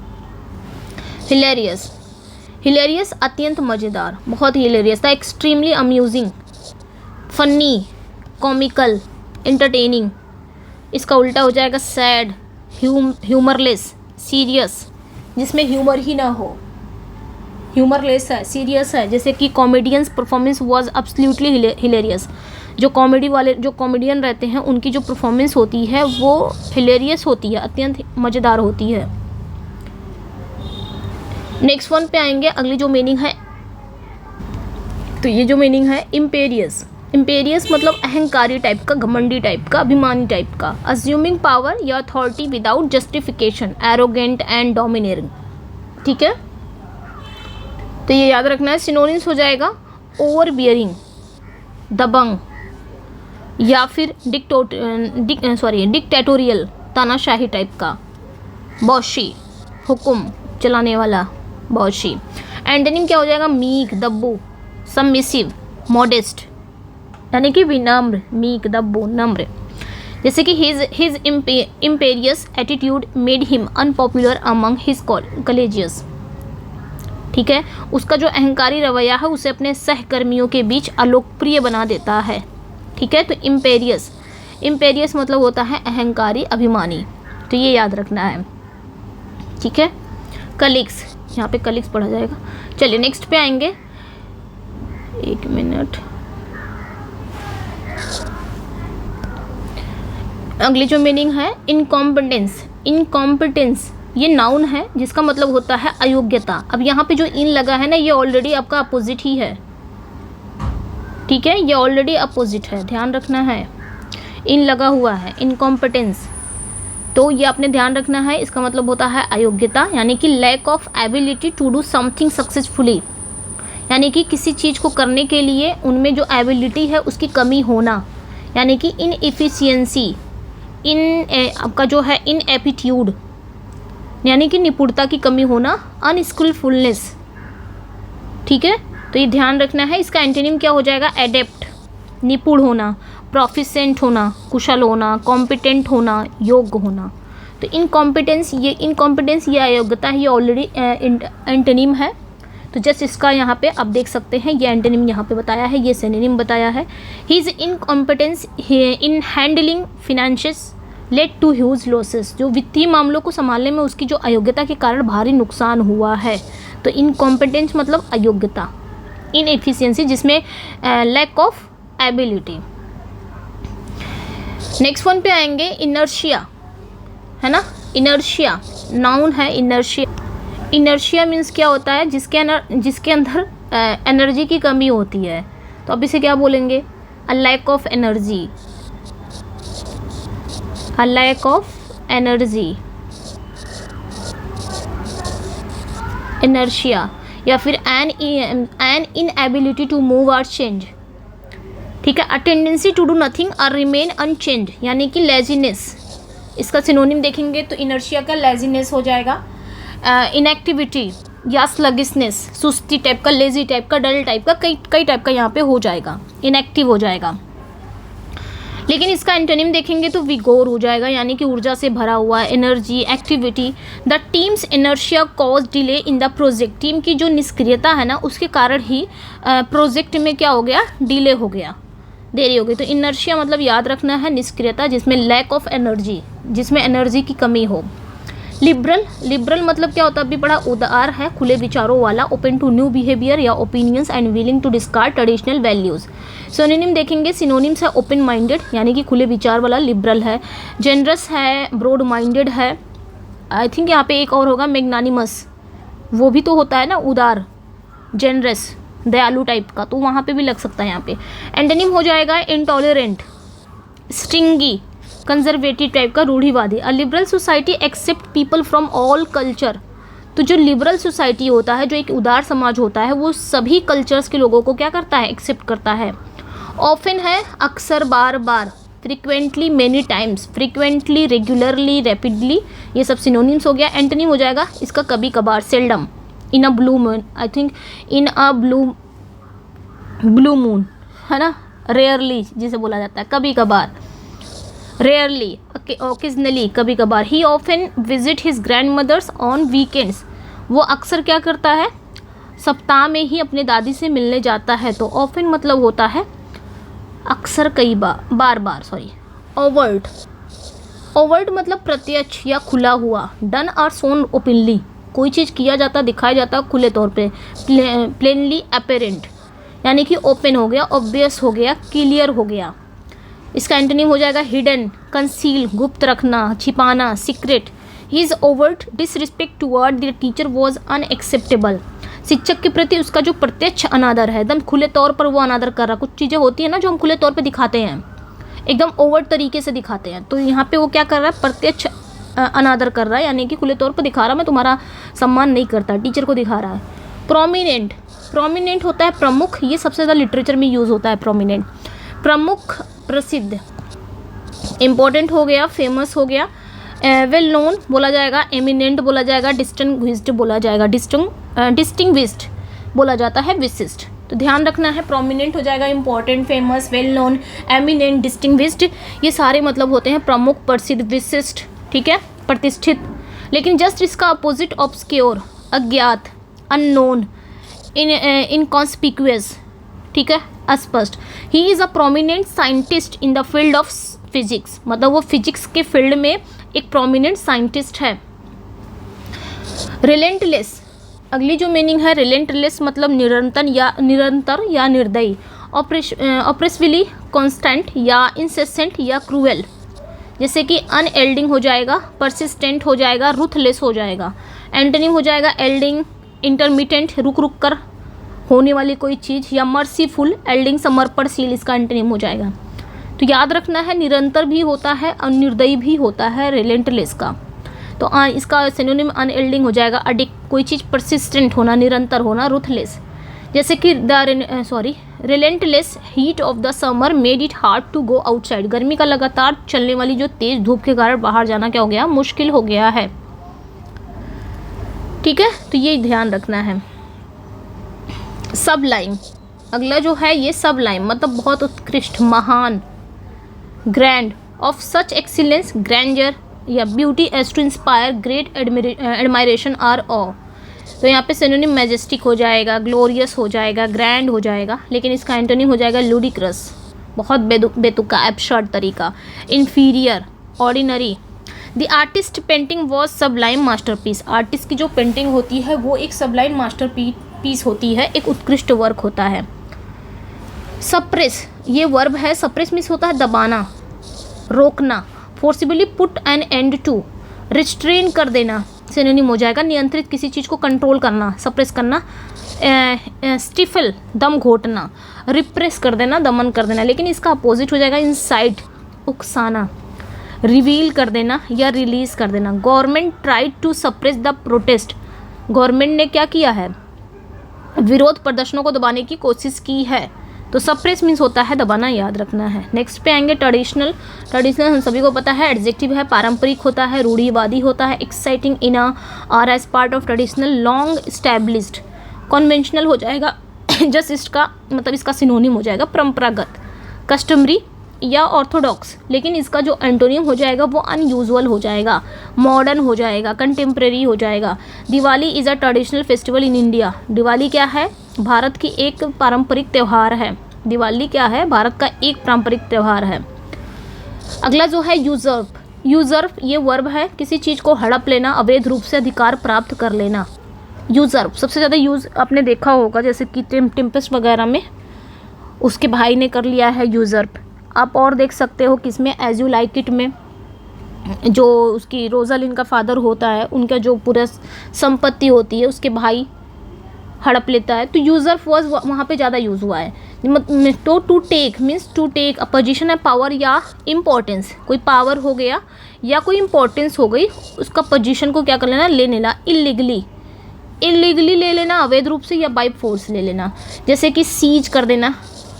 हिलेरियस अत्यंत मज़ेदार, बहुत ही हिलेरियस था। Extremely amusing, funny, comical, entertaining. इसका उल्टा हो जाएगा सैड, ह्यूमरलेस, सीरियस, जिसमें ह्यूमर ही ना हो, ह्यूमरलेस है, सीरियस है। जैसे कि comedians performance was absolutely hilarious, जो कॉमेडियन रहते हैं उनकी जो परफॉर्मेंस होती है वो हिलेरियस होती है, अत्यंत मज़ेदार होती है। नेक्स्ट वन पे आएंगे। अगली जो मीनिंग है, तो ये जो मीनिंग है इम्पेरियस मतलब अहंकारी टाइप का, घमंडी टाइप का, अभिमानी टाइप का। अज्यूमिंग पावर या authority without justification, arrogant and dominating. ठीक है, तो ये याद रखना है। सिनोनिम्स हो जाएगा ओवर बियरिंग, दबंग, या फिर डिक्टेटोरियल, तानाशाही टाइप का। बॉशी, हुक्म चलाने वाला, बॉशी। एंटोनिम क्या हो जाएगा, मीक, दब्बू, सबमिसिव, मॉडेस्ट, यानी कि विनम्र, मीक, दब्बू, नम्र। जैसे कि his imperious attitude made him unpopular among his colleagues. ठीक है, उसका जो अहंकारी रवैया है उसे अपने सहकर्मियों के बीच अलोकप्रिय बना देता है। ठीक है, तो इम्पेरियस मतलब होता है अहंकारी, अभिमानी, तो ये याद रखना है। ठीक है, कलीग्स, यहाँ पे कलीग्स पढ़ा जाएगा। चलिए नेक्स्ट पे आएंगे, एक मिनट। अगली जो मीनिंग है इनकॉम्पिटेंस, ये नाउन है जिसका मतलब होता है अयोग्यता। अब यहाँ पे जो इन लगा है ना, ये ऑलरेडी आपका अपोजिट ही है। ठीक है, ये ऑलरेडी अपोजिट है, ध्यान रखना है। इन लगा हुआ है, इनकॉम्पिटेंस, तो ये आपने ध्यान रखना है। इसका मतलब होता है अयोग्यता, यानी कि lack of ability to do something successfully, यानी कि किसी चीज़ को करने के लिए उनमें जो एबिलिटी है उसकी कमी होना, यानी कि इनएफिशिएंसी, आपका जो है इनएप्टीट्यूड, यानी कि निपुणता की कमी होना, अनस्किलफुलनेस। ठीक है, तो ये ध्यान रखना है। इसका एंटोनिम क्या हो जाएगा, एडेप्ट, निपुण होना, प्रोफिशेंट होना, कुशल होना, कॉम्पिटेंट होना, योग्य होना। तो इनकॉम्पिटेंस ये अयोग्यता है, ये ऑलरेडी एंटोनिम है। तो जस्ट इसका यहाँ पे आप देख सकते हैं, ये एंटोनिम यहाँ पे बताया है, ये सिनोनिम बताया है। He is incompetence in handling finances led to huge losses, जो वित्तीय मामलों को संभालने में उसकी जो अयोग्यता के कारण भारी नुकसान हुआ है। तो इनकॉम्पिटेंस मतलब अयोग्यता, इनएफिशिएंसी जिसमें lack of ability. Next one पे आएंगे इनर्शिया, है ना। इनर्शिया नाउन है, इनर्शिया। इनर्शिया मीन्स क्या होता है, जिसके अंदर एनर्जी की कमी होती है। तो अब इसे क्या बोलेंगे, a lack of energy, a lack of energy, inertia. या फिर एन इनएबिलिटी टू मूव और चेंज, ठीक है। A tendency to do nothing और रिमेन अनचेंज, यानी कि लेजीनेस। इसका सिनोनिम देखेंगे तो इनर्शिया का लेजीनेस हो जाएगा। इनएक्टिविटी या स्लगिशनेस, सुस्ती टाइप का, लेजी टाइप का, डल टाइप का, कई टाइप का यहाँ पे हो जाएगा, इनएक्टिव हो जाएगा। लेकिन इसका एंटोनिम देखेंगे तो विगोर हो जाएगा, यानी कि ऊर्जा से भरा हुआ, energy, activity. The teams inertia cause delay in the project, team की जो निष्क्रियता है ना, उसके कारण ही प्रोजेक्ट में क्या हो गया, डिले हो गया, देरी हो गई। तो इनर्शिया मतलब याद रखना है निष्क्रियता, जिसमें लैक ऑफ एनर्जी, जिसमें एनर्जी की कमी हो। लिबरल मतलब क्या होता है, अभी बड़ा उदार है, खुले विचारों वाला, ओपन टू न्यू बिहेवियर या opinions and willing to discard traditional values. Synonym देखेंगे, सिनोनिम्स है ओपन माइंडेड, यानी कि खुले विचार वाला, लिबरल है। जेनरस है, ब्रॉड माइंडेड है। आई थिंक यहाँ पे एक और होगा मैग्नानिमस, वो भी तो होता है ना, उदार, जेनरस, दयालु टाइप का, तो वहाँ पे भी लग सकता है यहाँ पे। एंटोनिम हो जाएगा इंटॉलरेंट, स्टिंगी, कंजर्वेटिव टाइप का, रूढ़िवादी। A liberal society accept people from all culture, तो जो लिबरल सोसाइटी होता है, जो एक उदार समाज होता है, वो सभी कल्चर्स के लोगों को क्या करता है, एक्सेप्ट करता है। ऑफन है अक्सर, बार बार, frequently, many times, frequently, regularly, rapidly, ये सब सिनोनिम्स हो गया। एंटोनिम हो जाएगा इसका कभी कभार, seldom, in a blue moon, I think in a blue moon, है ना, रेयरली जिसे बोला जाता है, कभी कभार, रेयरली, ओकेजनली, कभी कभार। He often visit his grandmothers on weekends, वो अक्सर क्या करता है, सप्ताह में ही अपने दादी से मिलने जाता है। तो ऑफन मतलब होता है अक्सर, कई बार, बार सॉरी। ओवर्ट मतलब प्रत्यक्ष या खुला हुआ। डन और सोन ओपनली, कोई चीज़ किया जाता, दिखाया जाता खुले तौर पे। प्लेनली अपेरेंट, यानी कि ओपन हो गया, ऑब्वियस हो गया, क्लियर हो गया। इसका एंटोनिम हो जाएगा हिडन, कंसील, गुप्त रखना, छिपाना, secret. His overt disrespect toward the teacher was unacceptable, शिक्षक के प्रति उसका जो प्रत्यक्ष अनादर है, एकदम खुले तौर पर वो अनादर कर रहा। कुछ चीज़ें होती है ना जो हम खुले तौर पे दिखाते हैं, एकदम ओवर्ट तरीके से दिखाते हैं, तो यहाँ पे वो क्या कर रहा है, प्रत्यक्ष अनादर कर रहा है, यानी कि खुले तौर पर दिखा रहा, मैं तुम्हारा सम्मान नहीं करता, टीचर को दिखा रहा है। प्रोमिनेंट होता है प्रमुख, ये सबसे ज़्यादा लिटरेचर में यूज़ होता है प्रोमिनेंट, प्रमुख, प्रसिद्ध। इम्पोर्टेंट हो गया, फेमस हो गया। वेल नोन बोला जाएगा, एमिनेंट बोला जाएगा, डिस्टिंग्विश्ड बोला जाएगा, डिस्टिंग्विश्ड बोला जाता है, विशिष्ट। तो ध्यान रखना है, प्रोमिनेंट हो जाएगा important, famous, well known, eminent, distinguished, ये सारे मतलब होते हैं प्रमुख, प्रसिद्ध, विशिष्ट, ठीक है, प्रतिष्ठित। लेकिन जस्ट इसका अपोजिट ऑब्सक्योर, अज्ञात, अननोन, इनकॉन्स्पिक्यूअस, ठीक है, अस्पष्ट। He is a prominent scientist in the field of physics, मतलब वो फिजिक्स के फील्ड में एक प्रोमिनेंट साइंटिस्ट है। रिलेंटलेस, अगली जो मीनिंग है, रिलेंटलेस मतलब निरंतर या निर्दयी। ऑप्रेसिवली कॉन्स्टेंट या इंसेसेंट या क्रूएल, जैसे कि अनएल्डिंग हो जाएगा, परसिस्टेंट हो जाएगा, रूथलेस हो जाएगा। एंटोनिम हो जाएगा एल्डिंग, इंटरमिटेंट, रुक रुक कर होने वाली कोई चीज़, या मर्सीफुल, एल्डिंग, समर्पणशील, इसका एंटोनिम हो जाएगा। तो याद रखना है, निरंतर भी होता है और निर्दयी भी होता है रिलेंटलेस का। तो इसका सिनोनिम अनएल्डिंग हो जाएगा, कोई चीज़ परसिस्टेंट होना, निरंतर होना, रूथलेस। जैसे कि relentless heat of the summer made it hard to go outside, गर्मी का लगातार चलने वाली जो तेज़ धूप के कारण बाहर जाना क्या हो गया, मुश्किल हो गया है, ठीक है। तो ये ध्यान रखना है। सबलाइम, अगला जो है ये सबलाइम मतलब बहुत उत्कृष्ट, महान, grand of such excellence, grandeur या beauty as to inspire great admiration or awe. तो यहाँ पे सिनोनिम मैजेस्टिक हो जाएगा, ग्लोरियस हो जाएगा, ग्रैंड हो जाएगा, लेकिन इसका एंटोनिम हो जाएगा लुडिक्रस, बहुत बेतुका एब्सर्ड तरीका, inferior, ordinary. The artist painting was Sublime masterpiece, artist की जो पेंटिंग होती है वो एक सबलाइम मास्टरपीस होती है, एक उत्कृष्ट वर्क होता है। सप्रेस ये वर्ब है, सप्रेस मीन्स होता है दबाना, रोकना। Forcibly put an end to, restrain कर देना, सिनोनिम हो जाएगा नियंत्रित किसी चीज़ को कंट्रोल करना, सप्रेस करना। स्टिफल दम घोटना, रिप्रेस कर देना, दमन कर देना, लेकिन इसका अपोजिट हो जाएगा इंसाइट, उकसाना। रिवील कर देना या रिलीज कर देना। Government tried to suppress the protest, government ने क्या किया है, विरोध प्रदर्शनों को दबाने की कोशिश की है। तो सप्रेस मीन्स होता है दबाना, याद रखना है। नेक्स्ट पे आएंगे ट्रेडिशनल। ट्रेडिशनल हम सभी को पता है एडजेक्टिव है, पारंपरिक होता है, रूढ़िवादी होता है, existing in or as part of traditional, long established. Conventional हो जाएगा जस्ट इसका मतलब इसका सिनोनिम हो जाएगा परंपरागत, कस्टमरी या ऑर्थोडॉक्स, लेकिन इसका जो एंटोनिम हो जाएगा वो अनयूजुअल हो जाएगा, मॉडर्न हो जाएगा, कंटेम्प्रेरी हो जाएगा। Diwali is a traditional festival in India, Diwali क्या है, भारत की एक पारंपरिक त्यौहार है। दिवाली क्या है, भारत का एक पारंपरिक त्यौहार है। अगला जो है यूजर्प, यूजर्प ये वर्ब है, किसी चीज़ को हड़प लेना, अवैध रूप से अधिकार प्राप्त कर लेना। यूजर्प सबसे ज़्यादा यूज़ आपने देखा होगा, जैसे कि टेम्पेस्ट वगैरह में उसके भाई ने कर लिया है यूजर्प। आप और देख सकते हो किसमें, एज यू लाइक इट में, जो उसकी रोजालिन का फादर होता है, उनका जो पूरा संपत्ति होती है उसके भाई हड़प लेता है, तो यूजर्प वॉज वहाँ पे ज़्यादा यूज़ हुआ है। तो to take means to take a position है, पावर या इम्पोर्टेंस, कोई पावर हो गया या कोई इम्पोर्टेंस हो गई, उसका पोजीशन को क्या कर लेना, ले लेना। इलीगली, इलीगली ले लेना, अवैध रूप से या बाय फोर्स ले लेना, जैसे कि सीज कर देना,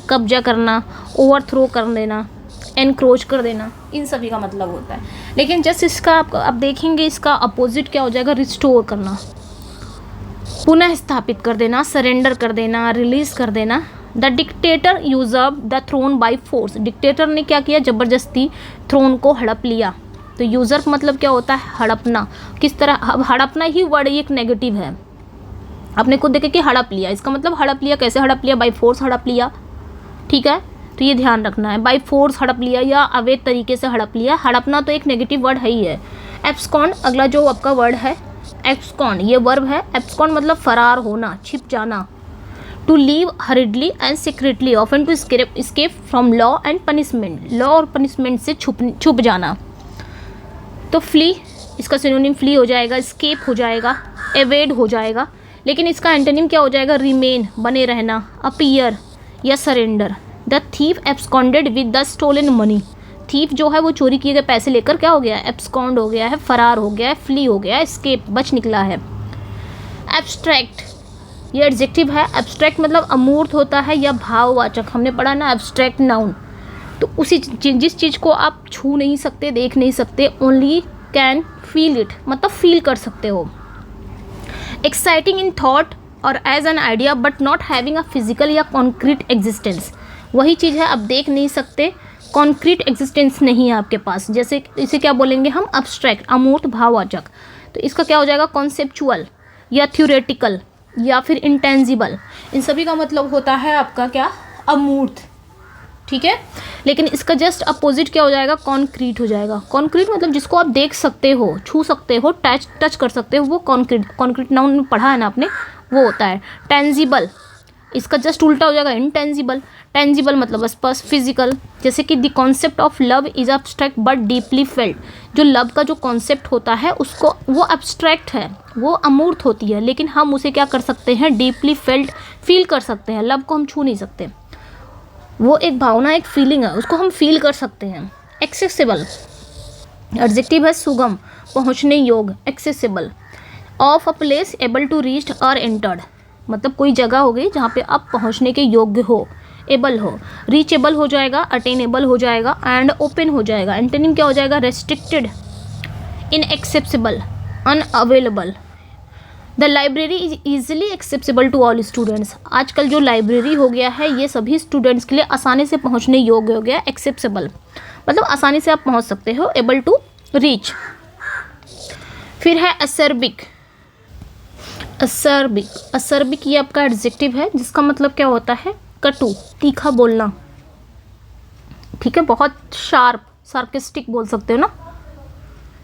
कब्जा करना, ओवरथ्रो कर देना, एनक्रोच कर देना, इन सभी का मतलब होता है। लेकिन जस्ट इसका आप देखेंगे इसका अपोजिट क्या हो जाएगा, रिस्टोर करना, पुनः स्थापित कर देना, सरेंडर कर देना, रिलीज कर देना। The dictator usurped the throne by force, dictator ने क्या किया, ज़बरदस्ती थ्रोन को हड़प लिया। तो यूजर्व मतलब क्या होता है, हड़पना। किस तरह, हड़पना ही वर्ड एक नेगेटिव है, आपने खुद देखे कि हड़प लिया, इसका मतलब हड़प लिया, कैसे हड़प लिया, बाय फोर्स हड़प लिया, ठीक है, तो ये ध्यान रखना है, बाय फोर्स हड़प लिया या अवैध तरीके से हड़प लिया। हड़पना तो एक नेगेटिव वर्ड है ही है। एब्सकॉन्ड अगला जो आपका वर्ड है, एब्सकॉन्ड ये वर्ब है, एब्सकॉन्ड मतलब फरार होना, छिप जाना। To leave hurriedly and secretly, often to escape from law and punishment, law और पनिशमेंट से छुप जाना। तो फ्ली इसका सिनोनिम फ्ली हो जाएगा, escape हो जाएगा, एवेड हो जाएगा, लेकिन इसका एंटोनिम क्या हो जाएगा, रिमेन बने रहना, अपीयर या surrender. The thief absconded with the stolen money, thief जो है वो चोरी किए गए पैसे लेकर क्या हो गया, एब्सकॉन्ड हो गया है, फरार हो गया है, फ्ली हो गया है, एस्केप बच निकला है। एब्स्ट्रैक्ट ये एडजेक्टिव है, एब्स्ट्रैक्ट मतलब अमूर्त होता है या भाववाचक, हमने पढ़ा ना एब्स्ट्रैक्ट नाउन, तो उसी जिस चीज़ को आप छू नहीं सकते, देख नहीं सकते, ओनली कैन फील इट मतलब फील कर सकते हो। एक्साइटिंग इन थॉट और as an idea but not having a physical या कॉन्क्रीट एग्जिस्टेंस, वही चीज़ है आप देख नहीं सकते, कॉन्क्रीट एग्जिस्टेंस नहीं है आपके पास, जैसे इसे क्या बोलेंगे हम, अब्स्ट्रैक्ट अमूर्त भाववाचक। तो इसका क्या हो जाएगा, कॉन्सेप्चुअल या थ्योरेटिकल या फिर इंटेंजिबल, इन सभी का मतलब होता है आपका क्या, अमूर्त, ठीक है। लेकिन इसका जस्ट अपोजिट क्या हो जाएगा, कॉन्क्रीट हो जाएगा। कॉन्क्रीट मतलब जिसको आप देख सकते हो, छू सकते हो, टच कर सकते हो, वो कॉन्क्रीट नाउन में पढ़ा है ना आपने, वो होता है। टेंजिबल इसका जस्ट उल्टा हो जाएगा, इनटेंजिबल। टेंजिबल मतलब स्पर्श, फिजिकल, जैसे कि the concept of love is abstract but deeply felt, जो लव का जो कॉन्सेप्ट होता है उसको वो एब्स्ट्रैक्ट है, वो अमूर्त होती है, लेकिन हम उसे क्या कर सकते हैं, डीपली फेल्ट फील कर सकते हैं। लव को हम छू नहीं सकते, वो एक भावना, एक फीलिंग है, उसको हम फील कर सकते हैं। एक्सेसिबल एडजेक्टिव है, सुगम, पहुँचने योग्य, accessible. Of a place able to reach और एंटर्ड, मतलब कोई जगह हो गई जहाँ पे आप पहुँचने के योग्य हो, एबल हो। रीचेबल हो जाएगा, अटेनेबल हो जाएगा एंड ओपन हो जाएगा। एंटोनिम क्या हो जाएगा, restricted, inaccessible, unavailable. The library is easily accessible to all students, आजकल जो लाइब्रेरी हो गया है ये सभी स्टूडेंट्स के लिए आसानी से पहुँचने योग्य हो गया, एक्सेसिबल। मतलब आसानी से आप पहुंच सकते हो, एबल टू रीच। फिर है असर्बिक। असर्बिक, असर्बिक ये आपका एडजेक्टिव है जिसका मतलब क्या होता है, कटु, तीखा बोलना। ठीक है, बहुत शार्प, सार्केस्टिक बोल सकते हो ना,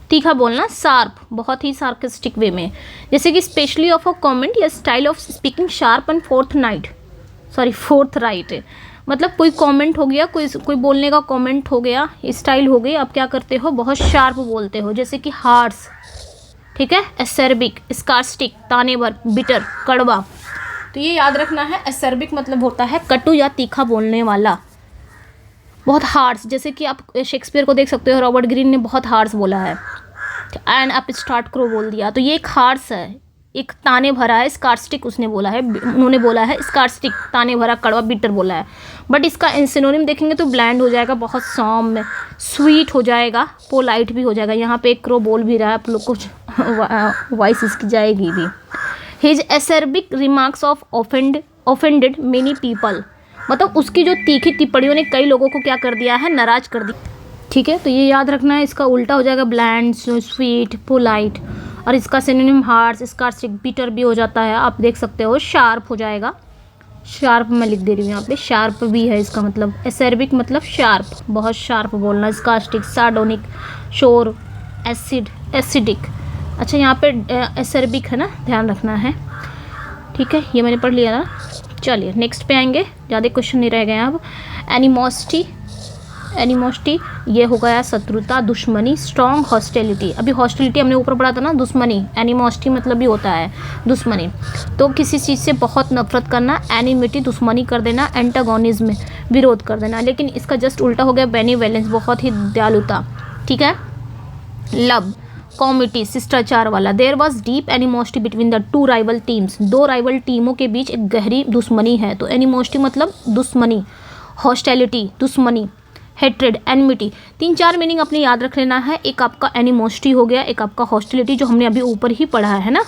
तीखा बोलना, शार्प, बहुत ही सार्केस्टिक वे में। जैसे कि स्पेशली ऑफ अ कमेंट या style of speaking sharp and fourth right, मतलब कोई कमेंट हो गया, कोई बोलने का कमेंट हो गया, स्टाइल हो गई, आप क्या करते हो, बहुत शार्प बोलते हो। जैसे कि हार्श, ठीक है, एसर्बिक, स्कार्स्टिक, ताने भर, बिटर, कड़वा। तो ये याद रखना है, एसर्बिक मतलब होता है कटु या तीखा बोलने वाला, बहुत हार्श। जैसे कि आप शेक्सपियर को देख सकते हो, रॉबर्ट ग्रीन ने बहुत हार्श बोला है, एंड आप स्टार्ट करो बोल दिया, तो ये एक हार्श है, एक ताने भरा है। स्कार्स्टिक उसने बोला है, उन्होंने बोला है स्कार्स्टिक, ताने भरा, कड़वा, बिटर बोला है। बट इसका सिनोनिम देखेंगे तो ब्लैंड हो जाएगा, बहुत सौम्य, स्वीट हो जाएगा, पोलाइट भी हो जाएगा। यहाँ पे एक क्रो बोल भी रहा है, आप लोग कुछ वॉइस इसकी जाएगी भी। His acerbic remarks of offended many people, मतलब उसकी जो तीखी टिप्पणियों ने कई लोगों को क्या कर दिया है, नाराज कर दिया। ठीक है, तो ये याद रखना है, इसका उल्टा हो जाएगा ब्लैंड, स्वीट, पोलाइट, और इसका सिनोनिम हार्श, स्कार्स्टिक, बिटर भी हो जाता है। आप देख सकते हो शार्प हो जाएगा, शार्प मैं लिख दे रही हूँ यहाँ पे, शार्प भी है इसका मतलब। एसर्बिक मतलब शार्प, बहुत शार्प बोलना। स्कार्स्टिक, सार्डोनिक, शोर, एसिडिक। अच्छा, यहाँ पे एसर्बिक है ना, ध्यान रखना है। ठीक है, ये मैंने पढ़ लिया ना। चलिए नेक्स्ट पे आएंगे, ज़्यादा क्वेश्चन नहीं रह गए अब। एनिमोसिटी ये हो गया शत्रुता, दुश्मनी। स्ट्रॉन्ग हॉस्टिलिटी, अभी हॉस्टिलिटी हमने ऊपर पढ़ा था ना, दुश्मनी। एनिमोसिटी मतलब भी होता है दुश्मनी, तो किसी चीज़ से बहुत नफरत करना। एनिमिटी दुश्मनी कर देना, एंटागोनिज्म विरोध कर देना। लेकिन इसका जस्ट उल्टा हो गया बेनिवोलेंस, बहुत ही दयालुता। ठीक है, लव, कॉमिटी, शिष्टाचार वाला। There was deep animosity between the two rival teams, दो राइवल टीमों के बीच एक गहरी दुश्मनी है। तो एनिमोसिटी मतलब दुश्मनी, हॉस्टिलिटी दुश्मनी, हेट्रेड, एनमिटी। 3-4 मीनिंग अपने याद रख लेना है। एक आपका एनिमोसिटी हो गया, एक आपका हॉस्टिलिटी जो हमने अभी ऊपर ही पढ़ा है ना,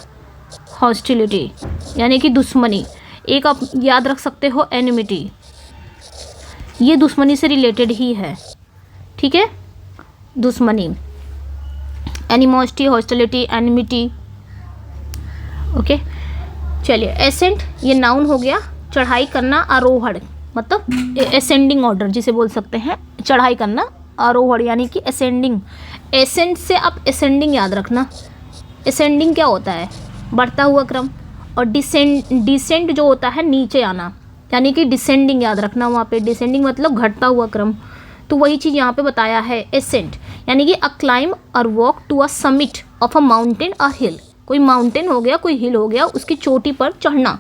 हॉस्टिलिटी यानी कि दुश्मनी। एक आप याद रख सकते हो एनमिटी, ये दुश्मनी से रिलेटेड ही है। ठीक है, दुश्मनी, एनिमोसिटी, हॉस्टिलिटी, एनमिटी। ओके, चलिए एसेंट, ये नाउन हो गया, चढ़ाई करना, आरोहण, मतलब असेंडिंग ऑर्डर जिसे बोल सकते हैं, चढ़ाई करना, आरोहण यानी कि असेंडिंग। एसेंट से आप असेंडिंग याद रखना। असेंडिंग क्या होता है, बढ़ता हुआ क्रम, और डिसेंड जो होता है नीचे आना, यानी कि डिसेंडिंग याद रखना। वहाँ पे डिसेंडिंग मतलब घटता हुआ क्रम, तो वही चीज़ यहाँ पे बताया है। एसेंट यानी कि अ क्लाइम और walk to a summit of a mountain और हिल, कोई माउंटेन हो गया, कोई हिल हो गया, उसकी चोटी पर चढ़ना।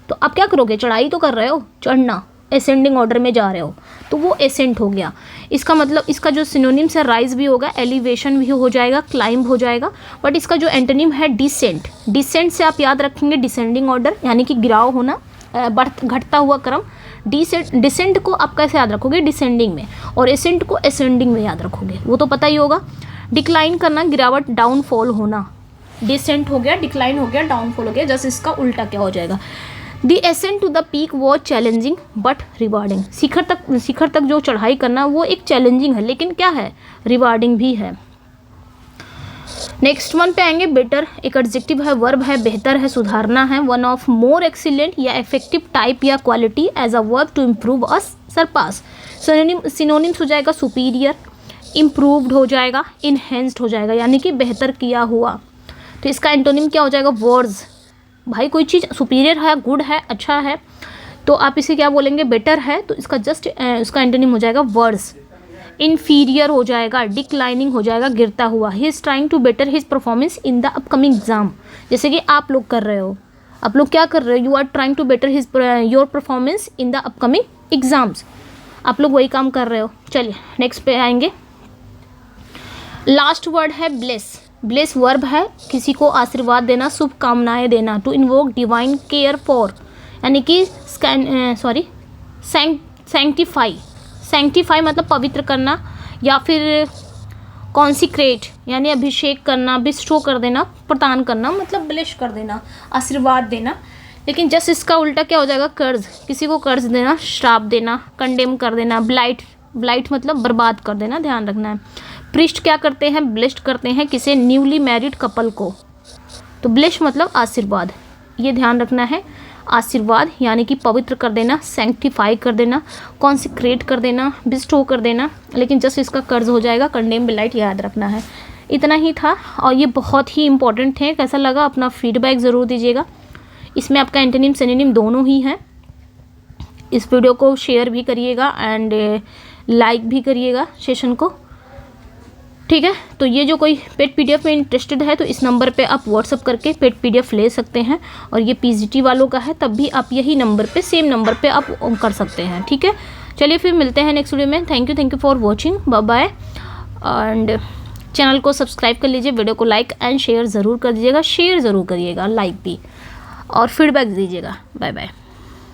तो आप क्या करोगे, चढ़ाई तो कर रहे हो, चढ़ना, एसेंडिंग ऑर्डर में जा रहे हो, तो वो एसेंट हो गया। इसका मतलब, इसका जो सिनोनिम्स है, राइज भी होगा, एलिवेशन भी हो जाएगा, क्लाइंब हो जाएगा। बट इसका जो एंटोनिम है डिसेंट, डिसेंट से आप याद रखेंगे डिसेंडिंग ऑर्डर यानी कि गिराव होना, घटता हुआ क्रम। डिसेंट को आप कैसे याद रखोगे, डिसेंडिंग में, और एसेंट को एसेंडिंग में याद रखोगे, वो तो पता ही होगा। डिक्लाइन करना, गिरावट, डाउनफॉल होना। डिसेंट हो गया, डिक्लाइन हो गया, डाउनफॉल हो गया, जैसे इसका उल्टा क्या हो जाएगा। The ascent to the peak was challenging but rewarding, शिखर तक जो चढ़ाई करना वो एक चैलेंजिंग है, लेकिन क्या है, रिवार्डिंग भी है। नेक्स्ट वन पे आएंगे, बेटर, एक एडजेक्टिव है, वर्ब है, बेहतर है, सुधारना है। वन ऑफ मोर एक्सीलेंट या इफेक्टिव टाइप या quality as a verb to improve a surpass. Synonyms हो जाएगा सुपीरियर, इम्प्रूव्ड हो जाएगा, इनहेंस्ड हो जाएगा, यानी कि बेहतर किया हुआ। तो इसका एंटोनिम क्या हो जाएगा, वर्ड्स। भाई कोई चीज़ सुपीरियर है, गुड है, अच्छा है, तो आप इसे क्या बोलेंगे, बेटर है, तो इसका जस्ट उसका एंटोनिम हो जाएगा वर्ड्स। इन्फीरियर हो जाएगा, डिक्लाइनिंग हो जाएगा, गिरता हुआ। He is trying to better his performance in the upcoming exam, जैसे कि आप लोग कर रहे हो, आप लोग क्या कर रहे हो, you are trying to better his your performance in the upcoming exams, आप लोग वही काम कर रहे हो। चलिए नेक्स्ट पे आएंगे, लास्ट वर्ड है ब्लेस। ब्लेस वर्ब है, किसी को आशीर्वाद देना, शुभकामनाएं देना। To invoke divine care for, यानी कि सैंक्टिफाई, सैंक्टिफाई मतलब पवित्र करना, या फिर कॉन्सिक्रेट यानी अभिषेक करना, बिस्ट्रो कर देना, प्रदान करना, मतलब ब्लेस कर देना, आशीर्वाद देना। लेकिन जस्ट इसका उल्टा क्या हो जाएगा, कर्ज, किसी को कर्ज देना, श्राप देना, कंडेम कर देना, ब्लाइट ब्लाइट मतलब बर्बाद कर देना, ध्यान रखना है। प्रीस्ट क्या करते हैं, ब्लेस्ड करते हैं किसे, न्यूली मैरिड कपल को। तो ब्लेस मतलब आशीर्वाद, ये ध्यान रखना है। आशीर्वाद यानी कि पवित्र कर देना, सैंक्टिफाई कर देना, कॉन्सिक्रेट कर देना, बिस्टो कर देना। लेकिन जस्ट इसका कर्ज हो जाएगा, कंडेम ब्लाइट, याद रखना है। इतना ही था और ये बहुत ही इंपॉर्टेंट है। कैसा लगा अपना फीडबैक ज़रूर दीजिएगा। इसमें आपका एंटोनिम सिनोनिम दोनों ही है। इस वीडियो को शेयर भी करिएगा एंड लाइक भी करिएगा सेशन को, ठीक है। तो ये जो कोई पेड पीडीएफ में इंटरेस्टेड है तो इस नंबर पे आप व्हाट्सअप करके पेड पीडीएफ ले सकते हैं। और ये पीजीटी वालों का है तब भी आप यही नंबर पे, सेम नंबर पे आप कर सकते हैं, ठीक है। चलिए फिर मिलते हैं नेक्स्ट वीडियो में। Thank you for watching, bye bye. And channel को सब्सक्राइब कर लीजिए, वीडियो को लाइक एंड शेयर ज़रूर कर दीजिएगा, शेयर ज़रूर करिएगा, लाइक भी, और फीडबैक दीजिएगा। Bye bye.